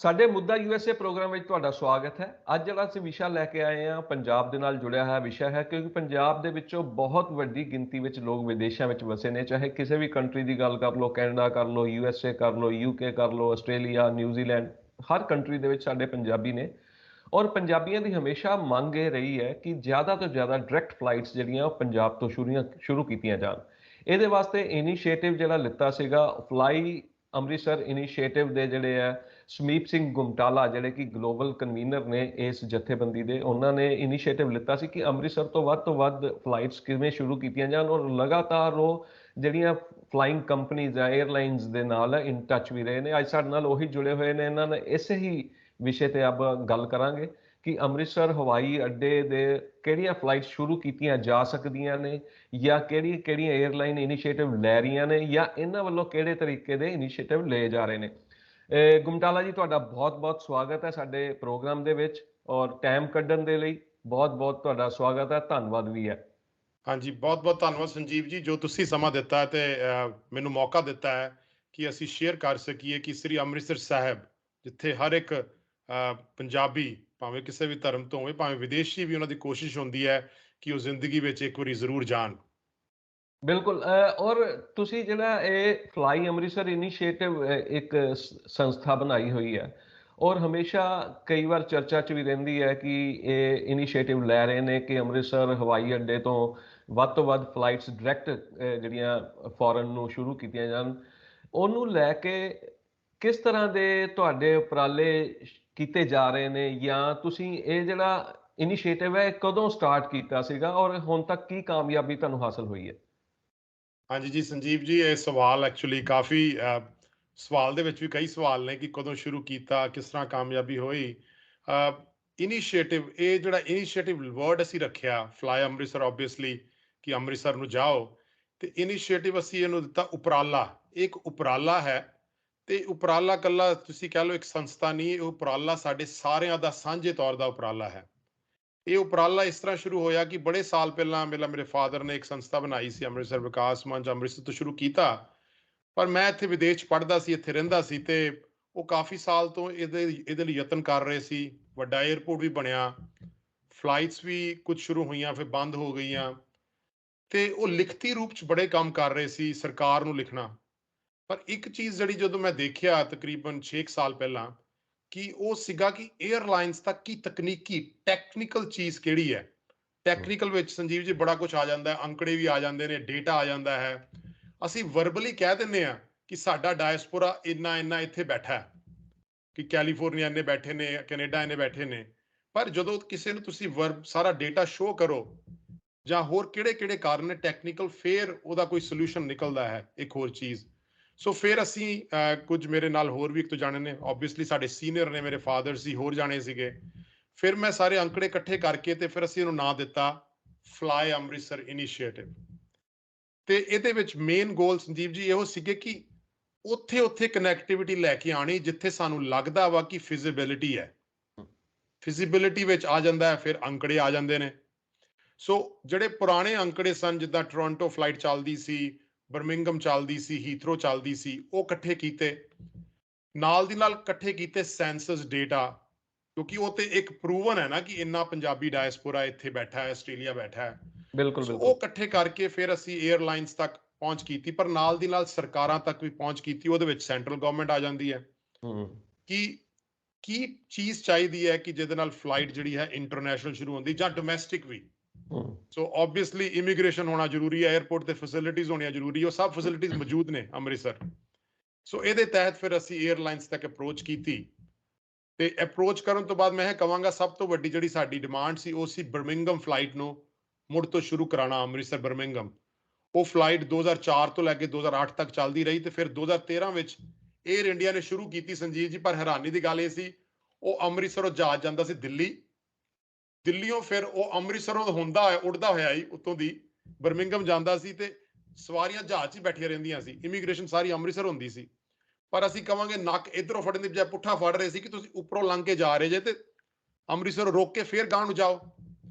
ਸਾਡੇ ਮੁੱਦਾ USA programme ਵਿੱਚ ਤੁਹਾਡਾ ਸਵਾਗਤ ਹੈ। ਅੱਜ ਜਿਹੜਾ ਅਸੀਂ ਵਿਸ਼ਾ ਲੈ ਕੇ ਆਏ ਹਾਂ ਪੰਜਾਬ ਦੇ ਨਾਲ ਜੁੜਿਆ ਹੋਇਆ ਵਿਸ਼ਾ ਹੈ, ਕਿਉਂਕਿ ਪੰਜਾਬ ਦੇ ਵਿੱਚੋਂ ਬਹੁਤ ਵੱਡੀ ਗਿਣਤੀ ਵਿੱਚ ਲੋਕ ਵਿਦੇਸ਼ਾਂ ਵਿੱਚ ਵਸੇ ਨੇ। ਚਾਹੇ ਕਿਸੇ ਵੀ ਕੰਟਰੀ ਦੀ ਗੱਲ ਕਰ ਲਓ, ਕੈਨੇਡਾ ਕਰ ਲਓ, ਯੂਐਸਏ ਕਰ ਲਓ, ਯੂਕੇ ਕਰ ਲਓ, ਆਸਟ੍ਰੇਲੀਆ, ਨਿਊਜ਼ੀਲੈਂਡ, ਹਰ ਕੰਟਰੀ ਦੇ ਵਿੱਚ ਸਾਡੇ ਪੰਜਾਬੀ ਨੇ। ਔਰ ਪੰਜਾਬੀਆਂ ਦੀ ਹਮੇਸ਼ਾ ਮੰਗ ਇਹ ਰਹੀ ਹੈ ਕਿ ਜ਼ਿਆਦਾ ਤੋਂ ਜ਼ਿਆਦਾ ਡਾਇਰੈਕਟ ਫਲਾਈਟਸ ਜਿਹੜੀਆਂ ਉਹ ਪੰਜਾਬ ਤੋਂ ਸ਼ੁਰੂ ਕੀਤੀਆਂ ਜਾਣ। ਇਹਦੇ ਵਾਸਤੇ ਇਨੀਸ਼ੀਏਟਿਵ ਜਿਹੜਾ ਲਿੱਤਾ ਸੀਗਾ ਫਲਾਈ ਅੰਮ੍ਰਿਤਸਰ ਇਨੀਸ਼ੀਏਟਿਵ ਦੇ ਜਿਹੜੇ ਆ ਸਮੀਪ ਸਿੰਘ ਗੁਮਟਾਲਾ, ਜਿਹੜੇ ਕਿ ਗਲੋਬਲ ਕਨਵੀਨਰ ਨੇ ਇਸ ਜਥੇਬੰਦੀ ਦੇ, ਉਹਨਾਂ ਨੇ ਇਨੀਸ਼ੀਏਟਿਵ ਲਿੱਤਾ ਸੀ ਕਿ ਅੰਮ੍ਰਿਤਸਰ ਤੋਂ ਵੱਧ ਫਲਾਈਟਸ ਕਿਵੇਂ ਸ਼ੁਰੂ ਕੀਤੀਆਂ ਜਾਣ। ਔਰ ਲਗਾਤਾਰ ਉਹ ਜਿਹੜੀਆਂ ਫਲਾਈਂਗ ਕੰਪਨੀਜ਼ ਆ, 에ਅਰਲਾਈਨਸ ਦੇ ਨਾਲ ਇਨ ਟੱਚ ਵੀ ਰਹੇ ਨੇ। ਅੱਜ ਸਾਡੇ ਨਾਲ ਉਹੀ ਜੁੜੇ ਹੋਏ ਨੇ। ਇਹਨਾਂ ਨੇ ਇਸੇ ਹੀ ਵਿਸ਼ੇ ਤੇ ਆਪ ਗੱਲ ਕਰਾਂਗੇ ਕਿ ਅੰਮ੍ਰਿਤਸਰ ਹਵਾਈ ਅੱਡੇ ਦੇ ਕਿਹੜੀਆਂ ਫਲਾਈਟ ਸ਼ੁਰੂ ਕੀਤੀਆਂ ਜਾ ਸਕਦੀਆਂ ਨੇ, ਜਾਂ ਕਿਹੜੀਆਂ 에ਅਰਲਾਈਨ ਇਨੀਸ਼ੀਏਟਿਵ ਲੈ ਰਹੀਆਂ ਨੇ, ਜਾਂ ਇਹਨਾਂ ਵੱਲੋਂ ਕਿਹੜੇ ਤਰੀਕੇ ਦੇ ਇਨੀਸ਼ੀਏਟਿਵ ਲਏ ਜਾ ਰਹੇ ਨੇ। ਗੁਮਟਾਲਾ ਜੀ, ਤੁਹਾਡਾ ਬਹੁਤ-ਬਹੁਤ ਸਵਾਗਤ ਹੈ ਸਾਡੇ ਪ੍ਰੋਗਰਾਮ ਦੇ ਵਿੱਚ, ਔਰ ਟਾਈਮ ਕੱਢਣ ਦੇ ਲਈ ਬਹੁਤ-ਬਹੁਤ ਤੁਹਾਡਾ ਸਵਾਗਤ ਹੈ, ਧੰਨਵਾਦ ਵੀ ਹੈ। ਹਾਂਜੀ, ਬਹੁਤ-ਬਹੁਤ ਧੰਨਵਾਦ ਸੰਜੀਵ ਜੀ, ਜੋ ਤੁਸੀਂ ਸਮਾਂ ਦਿੱਤਾ ਹੈ ਤੇ ਮੈਨੂੰ ਮੌਕਾ ਦਿੱਤਾ ਹੈ ਕਿ ਅਸੀਂ ਸ਼ੇਅਰ ਕਰ ਸਕੀਏ ਕਿ ਸ੍ਰੀ ਅੰਮ੍ਰਿਤਸਰ ਸਾਹਿਬ, ਜਿੱਥੇ ਹਰ ਇੱਕ ਪੰਜਾਬੀ, ਭਾਵੇਂ ਕਿਸੇ ਵੀ ਧਰਮ ਤੋਂ ਹੋਵੇ, ਭਾਵੇਂ ਵਿਦੇਸ਼ੀ ਵੀ, ਉਹਨਾਂ ਦੀ ਕੋਸ਼ਿਸ਼ ਹੁੰਦੀ ਹੈ ਕਿ ਉਹ ਜ਼ਿੰਦਗੀ ਵਿੱਚ ਇੱਕ ਵਾਰੀ ਜ਼ਰੂਰ ਜਾਣ। ਬਿਲਕੁਲ। ਔਰ ਤੁਸੀਂ ਜਿਹੜਾ ਇਹ ਫਲਾਈ ਅੰਮ੍ਰਿਤਸਰ ਇਨੀਸ਼ੀਏਟਿਵ ਇੱਕ ਸੰਸਥਾ ਬਣਾਈ ਹੋਈ ਹੈ, ਔਰ ਹਮੇਸ਼ਾ ਕਈ ਵਾਰ ਚਰਚਾ 'ਚ ਵੀ ਰਹਿੰਦੀ ਹੈ ਕਿ ਇਹ ਇਨੀਸ਼ੀਏਟਿਵ ਲੈ ਰਹੇ ਨੇ ਕਿ ਅੰਮ੍ਰਿਤਸਰ ਹਵਾਈ ਅੱਡੇ ਤੋਂ ਵੱਧ ਫਲਾਈਟਸ ਡਾਇਰੈਕਟ ਜਿਹੜੀਆਂ ਫੋਰਨ ਨੂੰ ਸ਼ੁਰੂ ਕੀਤੀਆਂ ਜਾਣ। ਉਹਨੂੰ ਲੈ ਕੇ ਕਿਸ ਤਰ੍ਹਾਂ ਦੇ ਤੁਹਾਡੇ ਉਪਰਾਲੇ ਕੀਤੇ ਜਾ ਰਹੇ ਨੇ, ਜਾਂ ਤੁਸੀਂ ਇਹ ਜਿਹੜਾ ਇਨੀਸ਼ੀਏਟਿਵ ਹੈ ਕਦੋਂ ਸਟਾਰਟ ਕੀਤਾ ਸੀਗਾ, ਔਰ ਹੁਣ ਤੱਕ ਕੀ ਕਾਮਯਾਬੀ ਤੁਹਾਨੂੰ ਹਾਸਲ ਹੋਈ ਹੈ? ਹਾਂਜੀ ਜੀ ਸੰਜੀਵ ਜੀ, ਇਹ ਸਵਾਲ ਐਕਚੁਅਲੀ ਕਾਫੀ ਸਵਾਲ ਦੇ ਵਿੱਚ ਵੀ ਕਈ ਸਵਾਲ ਨੇ ਕਿ ਕਦੋਂ ਸ਼ੁਰੂ ਕੀਤਾ, ਕਿਸ ਤਰ੍ਹਾਂ ਕਾਮਯਾਬੀ ਹੋਈ। ਇਨੀਸ਼ੀਏਟਿਵ, ਇਹ ਜਿਹੜਾ ਇਨੀਸ਼ੀਏਟਿਵ ਵਰਡ ਅਸੀਂ ਰੱਖਿਆ ਫਲਾਈ ਅੰਮ੍ਰਿਤਸਰ, ਓਬਵੀਅਸਲੀ ਕਿ ਅੰਮ੍ਰਿਤਸਰ ਨੂੰ ਜਾਓ, ਤੇ ਇਨੀਸ਼ੀਏਟਿਵ ਅਸੀਂ ਇਹਨੂੰ ਦਿੱਤਾ ਉਪਰਾਲਾ। ਇੱਕ ਉਪਰਾਲਾ ਹੈ, ਤੇ ਉਪਰਾਲਾ ਕੱਲਾ ਤੁਸੀਂ ਕਹਿ ਲਓ ਇੱਕ ਸੰਸਥਾ ਨਹੀਂ, ਇਹ ਉਪਰਾਲਾ ਸਾਡੇ ਸਾਰਿਆਂ ਦਾ ਸਾਂਝੇ ਤੌਰ ਦਾ ਉਪਰਾਲਾ ਹੈ। ਇਹ ਉਪਰਾਲਾ ਇਸ ਤਰ੍ਹਾਂ ਸ਼ੁਰੂ ਹੋਇਆ ਕਿ ਬੜੇ ਸਾਲ ਪਹਿਲਾਂ ਮੇਰੇ ਫਾਦਰ ਨੇ ਇੱਕ ਸੰਸਥਾ ਬਣਾਈ ਸੀ, ਅੰਮ੍ਰਿਤਸਰ ਵਿਕਾਸ ਮੰਚ, ਅੰਮ੍ਰਿਤਸਰ ਤੋਂ ਸ਼ੁਰੂ ਕੀਤਾ। ਪਰ ਮੈਂ ਇੱਥੇ ਵਿਦੇਸ਼ 'ਚ ਪੜ੍ਹਦਾ ਸੀ, ਇੱਥੇ ਰਹਿੰਦਾ ਸੀ, ਤੇ ਉਹ ਕਾਫੀ ਸਾਲ ਤੋਂ ਇਹਦੇ ਲਈ ਯਤਨ ਕਰ ਰਹੇ ਸੀ। ਵੱਡਾ ਏਅਰਪੋਰਟ ਵੀ ਬਣਿਆ, ਫਲਾਈਟਸ ਵੀ ਕੁਝ ਸ਼ੁਰੂ ਹੋਈਆਂ, ਫਿਰ ਬੰਦ ਹੋ ਗਈਆਂ, ਤੇ ਉਹ ਲਿਖਤੀ ਰੂਪ 'ਚ ਬੜੇ ਕੰਮ ਕਰ ਰਹੇ ਸੀ, ਸਰਕਾਰ ਨੂੰ ਲਿਖਣਾ। ਪਰ ਇੱਕ ਚੀਜ਼ ਜਿਹੜੀ ਜਦੋਂ ਮੈਂ ਦੇਖਿਆ ਤਕਰੀਬਨ 6 ਸਾਲ ਪਹਿਲਾਂ, ਕਿ ਉਹ ਸੀਗਾ ਕਿ 에ਅਰਲਾਈਨਸ ਤੱਕ ਕੀ ਤਕਨੀਕੀ ਟੈਕਨੀਕਲ ਚੀਜ਼ ਕਿਹੜੀ ਹੈ। ਟੈਕਨੀਕਲ ਵਿੱਚ ਸੰਜੀਵ ਜੀ ਬੜਾ ਕੁਝ ਆ ਜਾਂਦਾ ਹੈ, ਅੰਕੜੇ ਵੀ ਆ ਜਾਂਦੇ ਨੇ, ਡੇਟਾ ਆ ਜਾਂਦਾ ਹੈ। ਅਸੀਂ ਵਰਬਲੀ ਕਹਿ ਦਿੰਦੇ ਆ ਕਿ ਸਾਡਾ ਡਾਇਸਪੋਰਾ ਇੰਨਾ ਇੱਥੇ ਬੈਠਾ ਹੈ, ਕਿ ਕੈਲੀਫੋਰਨੀਆ ਇੰਨੇ ਬੈਠੇ ਨੇ, ਕੈਨੇਡਾ ਇੰਨੇ ਬੈਠੇ ਨੇ। ਪਰ ਜਦੋਂ ਕਿਸੇ ਨੂੰ ਤੁਸੀਂ ਸਾਰਾ ਡੇਟਾ ਸ਼ੋਅ ਕਰੋ, ਜਾਂ ਹੋਰ ਕਿਹੜੇ ਕਾਰਨ ਨੇ ਟੈਕਨੀਕਲ, ਫਿਰ ਉਹਦਾ ਕੋਈ ਸੋਲੂਸ਼ਨ ਨਿਕਲਦਾ ਹੈ, ਇੱਕ ਹੋਰ ਚੀਜ਼। ਸੋ ਫਿਰ ਅਸੀਂ ਕੁਝ ਮੇਰੇ ਨਾਲ ਹੋਰ ਵੀ ਇੱਕ ਤੋਂ ਜਾਣੇ ਨੇ, ਓਬਵੀਅਸਲੀ ਸਾਡੇ ਸੀਨੀਅਰ ਨੇ, ਮੇਰੇ ਫਾਦਰ ਸੀ, ਹੋਰ ਜਾਣੇ ਸੀਗੇ। ਫਿਰ ਮੈਂ ਸਾਰੇ ਅੰਕੜੇ ਇਕੱਠੇ ਕਰਕੇ ਤੇ ਫਿਰ ਅਸੀਂ ਇਹਨੂੰ ਨਾਂ ਦਿੱਤਾ ਫਲਾਈ ਅੰਮ੍ਰਿਤਸਰ ਇਨੀਸ਼ੀਏਟਿਵ। ਤੇ ਇਹਦੇ ਵਿੱਚ ਮੇਨ ਗੋਲ ਸੰਜੀਵ ਜੀ ਇਹੋ ਸੀਗੇ ਕਿ ਉੱਥੇ ਕਨੈਕਟੀਵਿਟੀ ਲੈ ਕੇ ਆਣੀ ਜਿੱਥੇ ਸਾਨੂੰ ਲੱਗਦਾ ਵਾ ਕਿ ਫਿਜ਼ੀਬਿਲਿਟੀ ਹੈ। ਫਿਜ਼ੀਬਿਲਿਟੀ ਵਿੱਚ ਆ ਜਾਂਦਾ ਹੈ, ਫਿਰ ਅੰਕੜੇ ਆ ਜਾਂਦੇ ਨੇ। ਸੋ ਜਿਹੜੇ ਪੁਰਾਣੇ ਅੰਕੜੇ ਸਨ, ਜਿੱਦਾਂ ਟੋਰਾਂਟੋ ਫਲਾਈਟ ਚੱਲਦੀ ਸੀ, ਬਰਮਿੰਗਮ ਚੱਲਦੀ ਸੀ, ਹੀਥਰੋ ਚੱਲਦੀ ਸੀ, ਉਹ ਇਕੱਠੇ ਕੀਤੇ। ਨਾਲ ਦੀ ਨਾਲ ਇਕੱਠੇ ਕੀਤੇ ਸੈਂਸਸ ਡੇਟਾ, ਕਿਉਂਕਿ ਉਹ ਤੇ ਇੱਕ ਪ੍ਰੂਵਨ ਹੈ ਨਾ ਕਿ ਇੰਨਾ ਪੰਜਾਬੀ ਡਾਇਸਪੋਰਾ ਇੱਥੇ ਬੈਠਾ ਹੈ, ਆਸਟ੍ਰੇਲੀਆ ਬੈਠਾ ਹੈ। ਬਿਲਕੁਲ ਸੋ ਬਿਲਕੁਲ। ਉਹ ਇਕੱਠੇ ਕਰਕੇ ਫਿਰ ਅਸੀਂ 에ਅਰਲਾਈਨਸ ਤੱਕ ਪਹੁੰਚ ਕੀਤੀ, ਪਰ ਨਾਲ ਦੀ ਨਾਲ ਸਰਕਾਰਾਂ ਤੱਕ ਵੀ ਪਹੁੰਚ ਕੀਤੀ। ਉਹਦੇ ਵਿੱਚ ਸੈਂਟਰਲ ਗਵਰਨਮੈਂਟ ਆ ਜਾਂਦੀ ਹੈ ਕਿ ਕੀ ਚੀਜ਼ ਚਾਹੀਦੀ ਹੈ ਕਿ ਜਿਹਦੇ ਨਾਲ ਫਲਾਈਟ ਜਿਹੜੀ ਹੈ ਇੰਟਰਨੈਸ਼ਨਲ ਸ਼ੁਰੂ ਹੁੰਦੀ, ਜਾਂ ਡੋਮੈਸਟਿਕ ਵੀ। ਸੋ ਓਬਵੀਅਸਲੀ ਇਮੀਗ੍ਰੇਸ਼ਨ ਹੋਣਾ ਜ਼ਰੂਰੀ ਹੈ, 에ਅਰਪੋਰਟ ਤੇ ਫੈਸਿਲਿਟੀਜ਼ ਹੋਣੀਆਂ ਜ਼ਰੂਰੀ, ਉਹ ਸਭ ਫੈਸਿਲਿਟੀਜ਼ ਮੌਜੂਦ ਨੇ ਅੰਮ੍ਰਿਤਸਰ। ਸੋ ਇਹਦੇ ਤਹਿਤ ਫਿਰ ਅਸੀਂ 에ਅਰਲਾਈਨਸ ਤੱਕ ਅਪਰੋਚ ਕੀਤੀ, ਤੇ ਅਪਰੋਚ ਕਰਨ ਤੋਂ ਬਾਅਦ ਮੈਂ ਇਹ ਕਹਾਂਗਾ ਸਭ ਤੋਂ ਵੱਡੀ ਜਿਹੜੀ ਸਾਡੀ ਡਿਮਾਂਡ ਸੀ, ਉਹ ਸੀ ਬਰਮਿੰਗਮ ਫਲਾਈਟ ਨੂੰ ਮੁੜ ਤੋਂ ਸ਼ੁਰੂ ਕਰਾਉਣਾ, ਅੰਮ੍ਰਿਤਸਰ ਬਰਮਿੰਗਮ। ਉਹ ਫਲਾਈਟ 2004 ਤੋਂ ਲੈ ਕੇ 2008 ਤੱਕ ਚੱਲਦੀ ਰਹੀ, ਤੇ ਫਿਰ 2013 ਵਿੱਚ 에ਅਰ ਇੰਡੀਆ ਨੇ ਸ਼ੁਰੂ ਕੀਤੀ ਸੰਜੀਵ ਜੀ। ਪਰ ਹੈਰਾਨੀ ਦੀ ਗੱਲ ਇਹ ਸੀ, ਉਹ ਅੰਮ੍ਰਿਤਸਰੋਂ ਜਹਾਜ਼ ਜਾਂਦਾ ਸੀ ਦਿੱਲੀੋਂ ਫਿਰ ਉਹ ਅੰਮ੍ਰਿਤਸਰੋਂ ਉੱਡਦਾ ਹੋਇਆ ਹੀ ਉੱਤੋਂ ਦੀ ਬਰਮਿੰਗਮ ਜਾਂਦਾ ਸੀ, ਤੇ ਸਵਾਰੀਆਂ ਜਹਾਜ਼ 'ਚ ਹੀ ਬੈਠੀਆਂ ਰਹਿੰਦੀਆਂ ਸੀ। ਇਮੀਗ੍ਰੇਸ਼ਨ ਸਾਰੀ ਅੰਮ੍ਰਿਤਸਰ ਹੁੰਦੀ ਸੀ। ਪਰ ਅਸੀਂ ਕਵਾਂਗੇ ਨੱਕ ਇੱਧਰੋਂ ਫੜਨ ਦੀ ਬਜਾਏ ਪੁੱਠਾ ਫੜ ਰਹੇ ਸੀ ਕਿ ਤੁਸੀਂ ਉੱਪਰੋਂ ਲੰਘ ਕੇ ਜਾ ਰਹੇ ਜੇ, ਤੇ ਅੰਮ੍ਰਿਤਸਰ ਰੋਕ ਕੇ ਫਿਰ ਗਾਂਹ ਨੂੰ ਜਾਓ।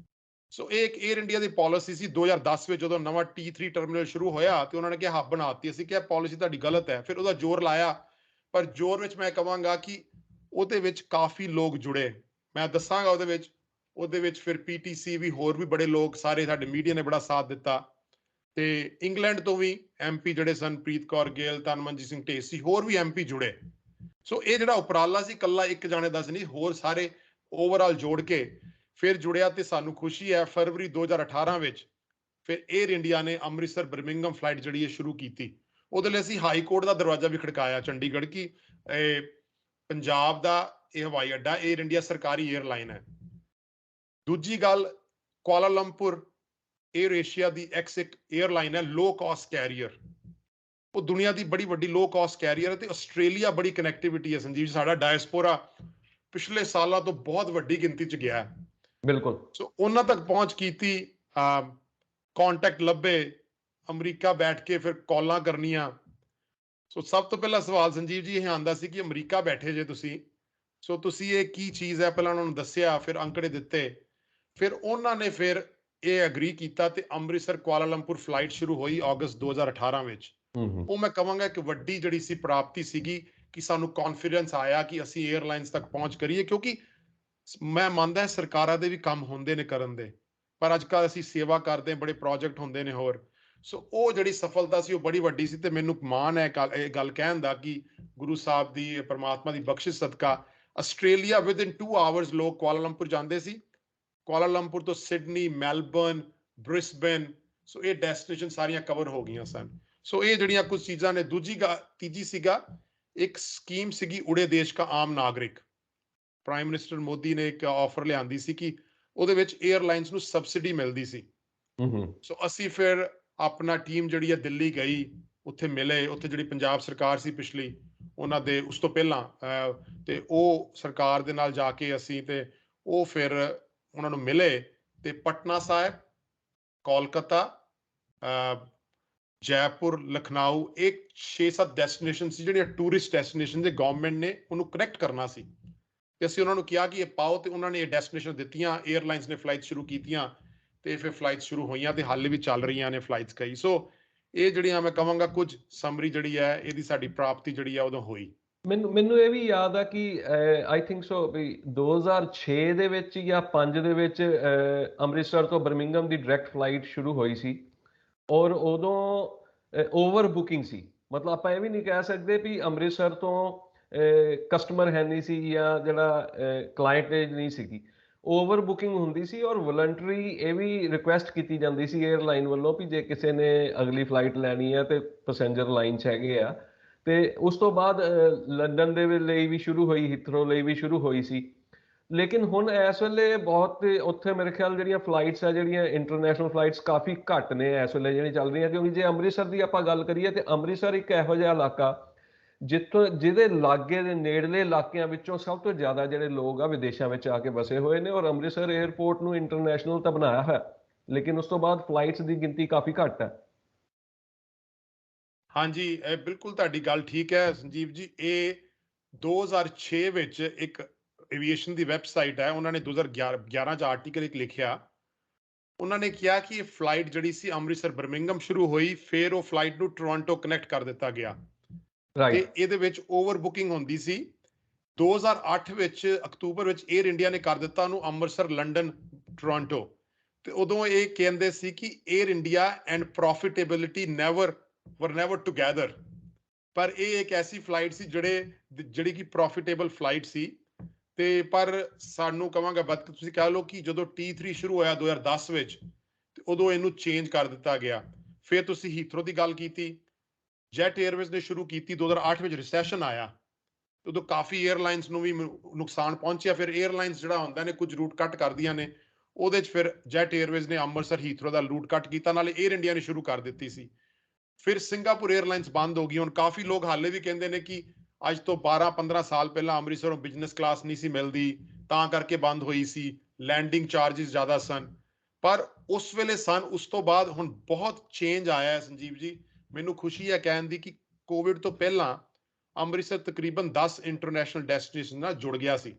ਸੋ ਇਹ ਇੱਕ 에ਅਰ ਇੰਡੀਆ ਦੀ ਪਾਲਿਸੀ ਸੀ। 2010 ਵਿੱਚ ਜਦੋਂ ਨਵਾਂ T3 ਟਰਮੀਨਲ ਸ਼ੁਰੂ ਹੋਇਆ, ਤੇ ਉਹਨਾਂ ਨੇ ਕਿਹਾ ਹੱਬ ਬਣਾਤੀ। ਅਸੀਂ ਕਿਹਾ ਪਾਲਿਸੀ ਤੁਹਾਡੀ ਗਲਤ ਹੈ, ਫਿਰ ਉਹਦਾ ਜ਼ੋਰ ਲਾਇਆ। ਪਰ ਜ਼ੋਰ ਵਿੱਚ ਮੈਂ ਕਹਾਂਗਾ ਕਿ ਉਹਦੇ ਵਿੱਚ ਕਾਫੀ ਲੋਕ ਜੁੜੇ। ਮੈਂ ਦੱਸਾਂਗਾ ਉਹਦੇ ਵਿੱਚ ਫਿਰ ਪੀਟੀਸੀ ਵੀ, ਹੋਰ ਵੀ ਬੜੇ ਲੋਕ, ਸਾਰੇ ਸਾਡੇ ਮੀਡੀਆ ਨੇ ਬੜਾ ਸਾਥ ਦਿੱਤਾ। ਤੇ ਇੰਗਲੈਂਡ ਤੋਂ ਵੀ ਐਮਪੀ ਜਿਹੜੇ ਸਨ, ਪ੍ਰੀਤ ਕੌਰ ਗਿੱਲ, ਤਨਮਨਜੀਤ ਸਿੰਘ ਢੇਸੀ, ਹੋਰ ਵੀ ਐਮਪੀ ਜੁੜੇ। ਸੋ ਇਹ ਜਿਹੜਾ ਉਪਰਾਲਾ ਸੀ ਕੱਲਾ ਇੱਕ ਜਾਣੇ ਦਾ ਨਹੀਂ, ਹੋਰ ਸਾਰੇ ਓਵਰਆਲ ਜੋੜ ਕੇ ਫਿਰ ਜੁੜਿਆ। ਤੇ ਸਾਨੂੰ ਖੁਸ਼ੀ ਹੈ ਫਰਵਰੀ 2018 ਵਿੱਚ ਫਿਰ 에ਅਰ ਇੰਡੀਆ ਨੇ ਅੰਮ੍ਰਿਤਸਰ ਬਰਮਿੰਗਮ ਫਲਾਈਟ ਜਿਹੜੀ ਹੈ ਸ਼ੁਰੂ ਕੀਤੀ। ਉਹਦੇ ਲਈ ਅਸੀਂ ਹਾਈ ਕੋਰਟ ਦਾ ਦਰਵਾਜ਼ਾ ਵੀ ਖੜਕਾਇਆ ਚੰਡੀਗੜ੍ਹ ਕਿ ਪੰਜਾਬ ਦਾ ਇਹ ਹਵਾਈ ਅੱਡਾ 에ਅਰ ਇੰਡੀਆ ਸਰਕਾਰੀ 에ਅਰਲਾਈਨ ਹੈ। ਦੂਜੀ ਗੱਲ, ਕੁਆਲਾਲੰਪੁਰ 에ਅਰ ਏਸ਼ੀਆ ਦੀ ਇੱਕ 에ਅਰਲਾਈਨ ਹੈ, ਲੋ ਕਾਸਟ ਕੈਰੀਅਰ। ਉਹ ਦੁਨੀਆ ਦੀ ਬੜੀ ਵੱਡੀ ਲੋ ਕਾਸਟ ਕੈਰੀਅਰ ਹੈ। ਤੇ ਆਸਟ੍ਰੇਲੀਆ ਬੜੀ ਕਨੈਕਟੀਵਿਟੀ ਹੈ ਸੰਜੀਵ, ਸਾਡਾ ਡਾਇਸਪੋਰਾ ਪਿਛਲੇ ਸਾਲਾਂ ਤੋਂ ਬਹੁਤ ਵੱਡੀ ਗਿਣਤੀ 'ਚ ਗਿਆ ਹੈ। ਬਿਲਕੁਲ। ਸੋ ਉਹਨਾਂ ਤੱਕ ਪਹੁੰਚ ਕੀਤੀ, ਕੰਟੈਕਟ ਲੱਭੇ, ਅਮਰੀਕਾ ਬੈਠ ਕੇ ਫਿਰ ਕਾਲਾਂ ਕਰਨੀਆਂ। ਸੋ ਸਭ ਤੋਂ ਪਹਿਲਾ ਸਵਾਲ ਸੰਜੀਵ ਜੀ ਇਹ ਆਉਂਦਾ ਸੀ ਕਿ ਅਮਰੀਕਾ ਬੈਠੇ ਜੇ ਤੁਸੀਂ, ਸੋ ਤੁਸੀਂ ਇਹ ਕੀ ਚੀਜ਼ ਹੈ, ਪਹਿਲਾਂ ਉਹਨਾਂ ਨੂੰ ਦੱਸਿਆ, ਫਿਰ ਅੰਕੜੇ ਦਿੱਤੇ, ਫਿਰ ਉਹਨਾਂ ਨੇ ਫਿਰ ਇਹ ਐਗਰੀ ਕੀਤਾ ਤੇ ਅੰਮ੍ਰਿਤਸਰ ਕੁਆਲਾਲੰਪੁਰ ਫਲਾਈਟ ਸ਼ੁਰੂ ਹੋਈ ਅਗਸਤ 2018 ਵਿੱਚ। ਉਹ ਮੈਂ ਕਹਾਂਗਾ ਕਿ ਵੱਡੀ ਜਿਹੜੀ ਸੀ ਪ੍ਰਾਪਤੀ ਸੀਗੀ ਕਿ ਸਾਨੂੰ ਕੌਨਫੀਡੈਂਸ ਆਇਆ ਕਿ ਅਸੀਂ 에ਅਰਲਾਈਨਸ ਤੱਕ ਪਹੁੰਚ ਕਰੀਏ। ਕਿਉਂਕਿ ਮੈਂ ਮੰਨਦਾ ਸਰਕਾਰਾਂ ਦੇ ਵੀ ਕੰਮ ਹੁੰਦੇ ਨੇ ਕਰਨ ਦੇ, ਪਰ ਅੱਜ ਕੱਲ੍ਹ ਅਸੀਂ ਸੇਵਾ ਕਰਦੇ ਹਾਂ, ਬੜੇ ਪ੍ਰੋਜੈਕਟ ਹੁੰਦੇ ਨੇ ਹੋਰ। ਸੋ ਉਹ ਜਿਹੜੀ ਸਫਲਤਾ ਸੀ ਉਹ ਬੜੀ ਵੱਡੀ ਸੀ। ਤੇ ਮੈਨੂੰ ਮਾਣ ਹੈ ਇਹ ਗੱਲ ਕਹਿਣ ਦਾ ਕਿ ਗੁਰੂ ਸਾਹਿਬ ਦੀ, ਪਰਮਾਤਮਾ ਦੀ ਬਖਸ਼ਿਸ਼ ਸਦਕਾ ਆਸਟ੍ਰੇਲੀਆ ਵਿਦਿਨ 2 ਆਵਰਸ ਲੋਕ ਕੁਆਲਾਲੰਪੁਰ ਜਾਂਦੇ ਸੀ। ਕੁਆਲਾਲੰਪੁਰ ਤੋਂ ਸਿਡਨੀ, ਮੈਲਬਰਨ, ਬ੍ਰਿਸਬੇਨ, ਸੋ ਇਹ ਡੈਸਟੀਨੇਸ਼ਨ ਸਾਰੀਆਂ ਕਵਰ ਹੋ ਗਈਆਂ ਸਨ। ਸੋ ਇਹ ਜਿਹੜੀਆਂ ਕੁਝ ਚੀਜ਼ਾਂ ਨੇ। ਤੀਜੀ ਸੀਗਾ ਇੱਕ ਸਕੀਮ ਸੀਗੀ ਉੜੇ ਦੇਸ਼ ਕਾ ਆਮ ਨਾਗਰਿਕ। ਪ੍ਰਾਈਮ ਮਿਨਿਸਟਰ ਮੋਦੀ ਨੇ ਇੱਕ ਆਫਰ ਲਿਆਂਦੀ ਸੀ ਕਿ ਉਹਦੇ ਵਿੱਚ 에ਅਰਲਾਈਨਸ ਨੂੰ ਸਬਸਿਡੀ ਮਿਲਦੀ ਸੀ। ਸੋ ਅਸੀਂ ਫਿਰ ਆਪਣਾ ਟੀਮ ਜਿਹੜੀ ਹੈ ਦਿੱਲੀ ਗਈ, ਉੱਥੇ ਮਿਲੇ। ਉੱਥੇ ਜਿਹੜੀ ਪੰਜਾਬ ਸਰਕਾਰ ਸੀ ਪਿਛਲੀ, ਉਹਨਾਂ ਦੇ ਉਸ ਤੋਂ ਪਹਿਲਾਂ ਤੇ ਉਹ ਸਰਕਾਰ ਦੇ ਨਾਲ ਜਾ ਕੇ ਅਸੀਂ ਤੇ ਉਹ ਫਿਰ ਉਹਨਾਂ ਨੂੰ ਮਿਲੇ। ਤੇ ਪਟਨਾ ਸਾਹਿਬ, ਕੋਲਕਾਤਾ, ਜੈਪੁਰ, ਲਖਨਊ, ਇਹ 6-7 ਡੈਸਟੀਨੇਸ਼ਨ ਸੀ ਜਿਹੜੀਆਂ ਟੂਰਿਸਟ ਡੈਸਟੀਨੇਸ਼ਨ ਦੇ ਗਵਰਨਮੈਂਟ ਨੇ ਉਹਨੂੰ ਕਨੈਕਟ ਕਰਨਾ ਸੀ। ਤੇ ਅਸੀਂ ਉਹਨਾਂ ਨੂੰ ਕਿਹਾ ਕਿ ਇਹ ਪਾਓ, ਤੇ ਉਹਨਾਂ ਨੇ ਇਹ ਡੈਸਟੀਨੇਸ਼ਨ ਦਿੱਤੀਆਂ। 에ਅਰਲਾਈਨਸ ਨੇ ਫਲਾਈਟ ਸ਼ੁਰੂ ਕੀਤੀਆਂ ਤੇ ਫਿਰ ਫਲਾਈਟ ਸ਼ੁਰੂ ਹੋਈਆਂ ਤੇ ਹਾਲੇ ਵੀ ਚੱਲ ਰਹੀਆਂ ਨੇ ਫਲਾਈਟਸ ਕਈ। ਸੋ ਇਹ ਜਿਹੜੀਆਂ ਮੈਂ ਕਹਾਂਗਾ ਕੁਝ ਸਮਰੀ ਜਿਹੜੀ ਹੈ ਇਹਦੀ ਸਾਡੀ ਪ੍ਰਾਪਤੀ ਜਿਹੜੀ ਹੈ ਉਦੋਂ ਹੋਈ। ਮੈਨੂੰ ਇਹ ਵੀ ਯਾਦ ਆ ਕਿ ਆਈ ਥਿੰਕ ਸੋ ਵੀ 2006 ਦੇ ਵਿੱਚ ਜਾਂ 5 ਦੇ ਵਿੱਚ ਅੰਮ੍ਰਿਤਸਰ ਤੋਂ ਬਰਮਿੰਗਮ ਦੀ ਡਾਇਰੈਕਟ ਫਲਾਈਟ ਸ਼ੁਰੂ ਹੋਈ ਸੀ। ਔਰ ਉਦੋਂ ਓਵਰ ਬੁਕਿੰਗ ਸੀ। ਮਤਲਬ ਆਪਾਂ ਇਹ ਵੀ ਨਹੀਂ ਕਹਿ ਸਕਦੇ ਵੀ ਅੰਮ੍ਰਿਤਸਰ ਤੋਂ ਕਸਟਮਰ ਹੈ ਨਹੀਂ ਸੀ ਜਾਂ ਜਿਹੜਾ ਕਲਾਇੰਟ ਨਹੀਂ ਸੀਗੀ, ਓਵਰ ਬੁਕਿੰਗ ਹੁੰਦੀ ਸੀ। ਔਰ ਵਲੰਟਰੀ ਇਹ ਵੀ ਰਿਕੁਐਸਟ ਕੀਤੀ ਜਾਂਦੀ ਸੀ 에ਅਰਲਾਈਨ ਵੱਲੋਂ ਵੀ ਜੇ ਕਿਸੇ ਨੇ ਅਗਲੀ ਫਲਾਈਟ ਲੈਣੀ ਹੈ ਤੇ ਪੈਸੇਂਜਰ ਲਾਈਨ 'ਚ ਹੈਗੇ ਆ। ਤੇ ਉਸ ਤੋਂ ਬਾਅਦ ਲੰਡਨ ਦੇ ਲਈ ਵੀ ਸ਼ੁਰੂ ਹੋਈ, ਹੀਥਰੋ ਲਈ ਵੀ ਸ਼ੁਰੂ ਹੋਈ ਸੀ। ਲੇਕਿਨ ਹੁਣ ਇਸ ਵੇਲੇ ਬਹੁਤ ਉੱਥੇ ਮੇਰੇ ਖਿਆਲ ਜਿਹੜੀਆਂ ਫਲਾਈਟਸ ਆ, ਜਿਹੜੀਆਂ ਇੰਟਰਨੈਸ਼ਨਲ ਫਲਾਈਟਸ ਕਾਫੀ ਘੱਟ ਨੇ ਇਸ ਵੇਲੇ ਜਿਹੜੀਆਂ ਚੱਲ ਰਹੀਆਂ। ਕਿਉਂਕਿ ਜੇ ਅੰਮ੍ਰਿਤਸਰ ਦੀ ਆਪਾਂ ਗੱਲ ਕਰੀਏ ਤੇ ਅੰਮ੍ਰਿਤਸਰ ਇੱਕ ਇਹੋ ਜਿਹਾ ਇਲਾਕਾ ਜਿਹਦੇ ਲਾਗੇ ਦੇ ਨੇੜਲੇ ਇਲਾਕਿਆਂ ਵਿੱਚੋਂ ਸਭ ਤੋਂ ਜ਼ਿਆਦਾ ਜਿਹੜੇ ਲੋਕ ਆ ਵਿਦੇਸ਼ਾਂ ਵਿੱਚ ਆ ਕੇ ਵਸੇ ਹੋਏ ਨੇ। ਔਰ ਅੰਮ੍ਰਿਤਸਰ 에ਅਰਪੋਰਟ ਨੂੰ ਇੰਟਰਨੈਸ਼ਨਲ ਤਾਂ ਬਣਾਇਆ ਹੈ, ਲੇਕਿਨ ਉਸ ਤੋਂ ਬਾਅਦ ਫਲਾਈਟਸ ਦੀ ਗਿਣਤੀ ਕਾਫੀ ਘੱਟ ਹੈ। ਹਾਂਜੀ, ਇਹ ਬਿਲਕੁਲ ਤੁਹਾਡੀ ਗੱਲ ਠੀਕ ਹੈ ਸੰਜੀਵ ਜੀ। ਇਹ 2006 ਵਿੱਚ ਇੱਕ ਐਵੀਏਸ਼ਨ ਦੀ ਵੈਬਸਾਈਟ ਹੈ, ਉਹਨਾਂ ਨੇ 2011 'ਚ ਆਰਟੀਕਲ ਇੱਕ ਲਿਖਿਆ। ਉਹਨਾਂ ਨੇ ਕਿਹਾ ਕਿ ਇਹ ਫਲਾਈਟ ਜਿਹੜੀ ਸੀ ਅੰਮ੍ਰਿਤਸਰ ਬਰਮਿੰਗਮ ਸ਼ੁਰੂ ਹੋਈ, ਫਿਰ ਉਹ ਫਲਾਈਟ ਨੂੰ ਟੋਰਾਂਟੋ ਕਨੈਕਟ ਕਰ ਦਿੱਤਾ ਗਿਆ ਤੇ ਇਹਦੇ ਵਿੱਚ ਓਵਰ ਬੁਕਿੰਗ ਹੁੰਦੀ ਸੀ। 2008 ਵਿੱਚ ਅਕਤੂਬਰ ਵਿੱਚ 에ਅਰ ਇੰਡੀਆ ਨੇ ਕਰ ਦਿੱਤਾ ਉਹਨੂੰ ਅੰਮ੍ਰਿਤਸਰ, ਲੰਡਨ, ਟੋਰਾਂਟੋ। ਤੇ ਉਦੋਂ ਇਹ ਕਹਿੰਦੇ ਸੀ ਕਿ Air India and profitability were never together। ਪਰ ਇਹ ਇੱਕ ਐਸੀ ਫਲਾਈਟ ਸੀ ਜਿਹੜੀ ਕਿ ਪ੍ਰੋਫਿਟੇਬਲ ਫਲਾਈਟ ਸੀ। ਤੇ ਪਰ ਸਾਨੂੰ ਕਹਾਂਗਾ ਤੁਸੀਂ ਕਹਿ ਲਓ ਕਿ ਜਦੋਂ T3 ਸ਼ੁਰੂ ਹੋਇਆ 2010 ਵਿੱਚ, ਤੇ ਉਦੋਂ ਇਹਨੂੰ ਚੇਂਜ ਕਰ ਦਿੱਤਾ ਗਿਆ। ਫਿਰ ਤੁਸੀਂ ਹੀਥਰੋ ਦੀ ਗੱਲ ਕੀਤੀ, ਜੈਟ 에ਅਰਵੇਜ਼ ਨੇ ਸ਼ੁਰੂ ਕੀਤੀ 2008 ਵਿੱਚ, ਰਿਸੈਸ਼ਨ ਆਇਆ ਉਦੋਂ ਕਾਫੀ 에ਅਰਲਾਈਨਸ ਨੂੰ ਵੀ ਨੁਕਸਾਨ ਪਹੁੰਚਿਆ। ਫਿਰ 에ਅਰਲਾਈਨਸ ਜਿਹੜਾ ਹੁੰਦਾ ਨੇ ਕੁਝ ਰੂਟ ਕੱਟ ਕਰਦੀਆਂ ਨੇ, ਉਹਦੇ 'ਚ ਫਿਰ ਜੈਟ 에ਅਰਵੇਜ਼ ਨੇ ਅੰਮ੍ਰਿਤਸਰ ਹੀਥਰੋ ਦਾ ਰੂਟ ਕੱਟ ਕੀਤਾ, ਨਾਲੇ 에ਅਰ ਇੰਡੀਆ ਨੇ ਸ਼ੁਰੂ ਕਰ ਦਿੱਤੀ ਸੀ। ਫਿਰ ਸਿੰਗਾਪੁਰ 에ਅਰਲਾਈਨਸ ਬੰਦ ਹੋ ਗਈ। ਹੁਣ ਕਾਫੀ ਲੋਕ ਹਾਲੇ ਵੀ ਕਹਿੰਦੇ ਨੇ ਕਿ ਅੱਜ ਤੋਂ 12-15 ਸਾਲ ਪਹਿਲਾਂ ਅੰਮ੍ਰਿਤਸਰੋਂ ਬਿਜ਼ਨਸ ਕਲਾਸ ਨਹੀਂ ਸੀ ਮਿਲਦੀ, ਤਾਂ ਕਰਕੇ ਬੰਦ ਹੋਈ ਸੀ, ਲੈਂਡਿੰਗ ਚਾਰजेस ਜ਼ਿਆਦਾ ਸਨ। ਪਰ ਉਸ ਵੇਲੇ ਉਸ ਤੋਂ ਬਾਅਦ ਹੁਣ ਬਹੁਤ ਚੇਂਜ ਆਇਆ ਹੈ ਸੰਜੀਵ ਜੀ। ਮੈਨੂੰ ਖੁਸ਼ੀ ਹੈ ਕਹਿਣ ਦੀ ਕਿ ਕੋਵਿਡ ਤੋਂ ਪਹਿਲਾਂ ਅੰਮ੍ਰਿਤਸਰ ਤਕਰੀਬਨ 10 ਇੰਟਰਨੈਸ਼ਨਲ ਡੈਸਟੀਨੇਸ਼ਨ ਨਾਲ ਜੁੜ ਗਿਆ ਸੀ।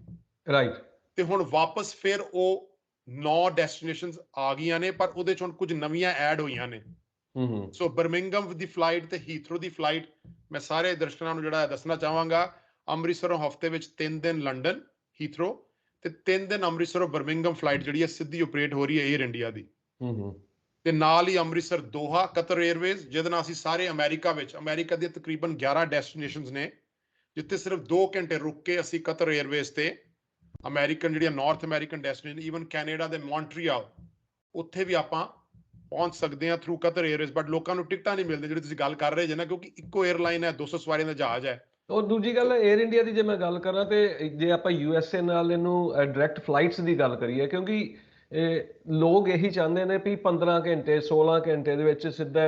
ਤੇ ਹੁਣ ਵਾਪਸ ਫਿਰ ਉਹ 9 ਡੈਸਟੀਨੇਸ਼ਨਸ ਆ ਗਈਆਂ ਨੇ, ਪਰ ਉਹਦੇ 'ਚ ਹੁਣ ਕੁਝ ਨਵੀਆਂ ਐਡ ਹੋਈਆਂ ਨੇ। ਸੋ ਬਰਮਿੰਗਮ ਦੀ ਫਲਾਈਟ ਤੇ ਹੀਥਰੋ ਦੀ ਫਲਾਈਟ ਮੈਂ ਸਾਰੇ ਦਰਸ਼ਕਾਂ ਨੂੰ ਜਿਹੜਾ ਦੱਸਣਾ ਚਾਹਾਂਗਾ, ਅੰਮ੍ਰਿਤਸਰੋਂ ਹਫ਼ਤੇ ਵਿੱਚ 3 ਦਿਨ ਲੰਡਨ ਹੀਥਰੋ ਤੇ 3 ਦਿਨ ਅੰਮ੍ਰਿਤਸਰੋਂ ਬਰਮਿੰਗਮ ਫਲਾਈਟ ਜਿਹੜੀ ਹੈ ਸਿੱਧੀ ਆਪਰੇਟ ਹੋ ਰਹੀ ਹੈ 에ਅਰ ਇੰਡੀਆ ਦੀ। ਤੇ ਨਾਲ ਹੀ ਅੰਮ੍ਰਿਤਸਰ ਦੋਹਾ ਕਤਰ 에ਅਰਵੇਜ਼, ਜਿਹਦੇ ਨਾਲ ਅਸੀਂ ਸਾਰੇ ਅਮਰੀਕਾ ਦੀਆਂ ਤਕਰੀਬਨ 11 ਡੈਸਟੀਨੇਸ਼ਨਸ ਨੇ, ਜਿੱਥੇ ਸਿਰਫ 2 ਘੰਟੇ ਰੁਕ ਕੇ ਅਸੀਂ ਕਤਰ 에ਅਰਵੇਜ਼ ਤੇ ਅਮਰੀਕਨ ਜਿਹੜੀਆਂ north American destination, even Canada ਦੇ ਮੌਂਟਰੀਅਲ, ਉੱਥੇ ਵੀ ਆਪਾਂ ਪਹੁੰਚ ਸਕਦੇ ਹਾਂ ਥਰੂ ਕਤਰ 에ਅਰਵੇਜ਼। ਬਟ ਲੋਕਾਂ ਨੂੰ ਟਿਕਟਾਂ ਨਹੀਂ ਮਿਲਦੀਆਂ ਜਿਹੜੀ ਤੁਸੀਂ ਗੱਲ ਕਰ ਰਹੇ ਜੇ ਨਾ, ਕਿਉਂਕਿ ਇੱਕੋ 에ਅਰਲਾਈਨ ਹੈ, 200 ਸਵਾਰੀਆਂ ਦਾ ਜਹਾਜ਼ ਹੈ। ਔਰ ਦੂਜੀ ਗੱਲ 에ਅਰ ਇੰਡੀਆ ਦੀ ਜੇ ਮੈਂ ਗੱਲ ਕਰਾਂ ਤੇ ਜੇ ਆਪਾਂ ਯੂਐਸਏ ਨਾਲ ਇਹਨੂੰ ਡਾਇਰੈਕਟ ਫਲਾਈਟਸ ਦੀ ਗੱਲ ਕਰੀਏ, ਕਿਉਂਕਿ ਲੋਕ ਇਹੀ ਚਾਹੁੰਦੇ ਨੇ ਵੀ 15 ਘੰਟੇ 16 ਘੰਟੇ ਦੇ ਵਿੱਚ ਸਿੱਧਾ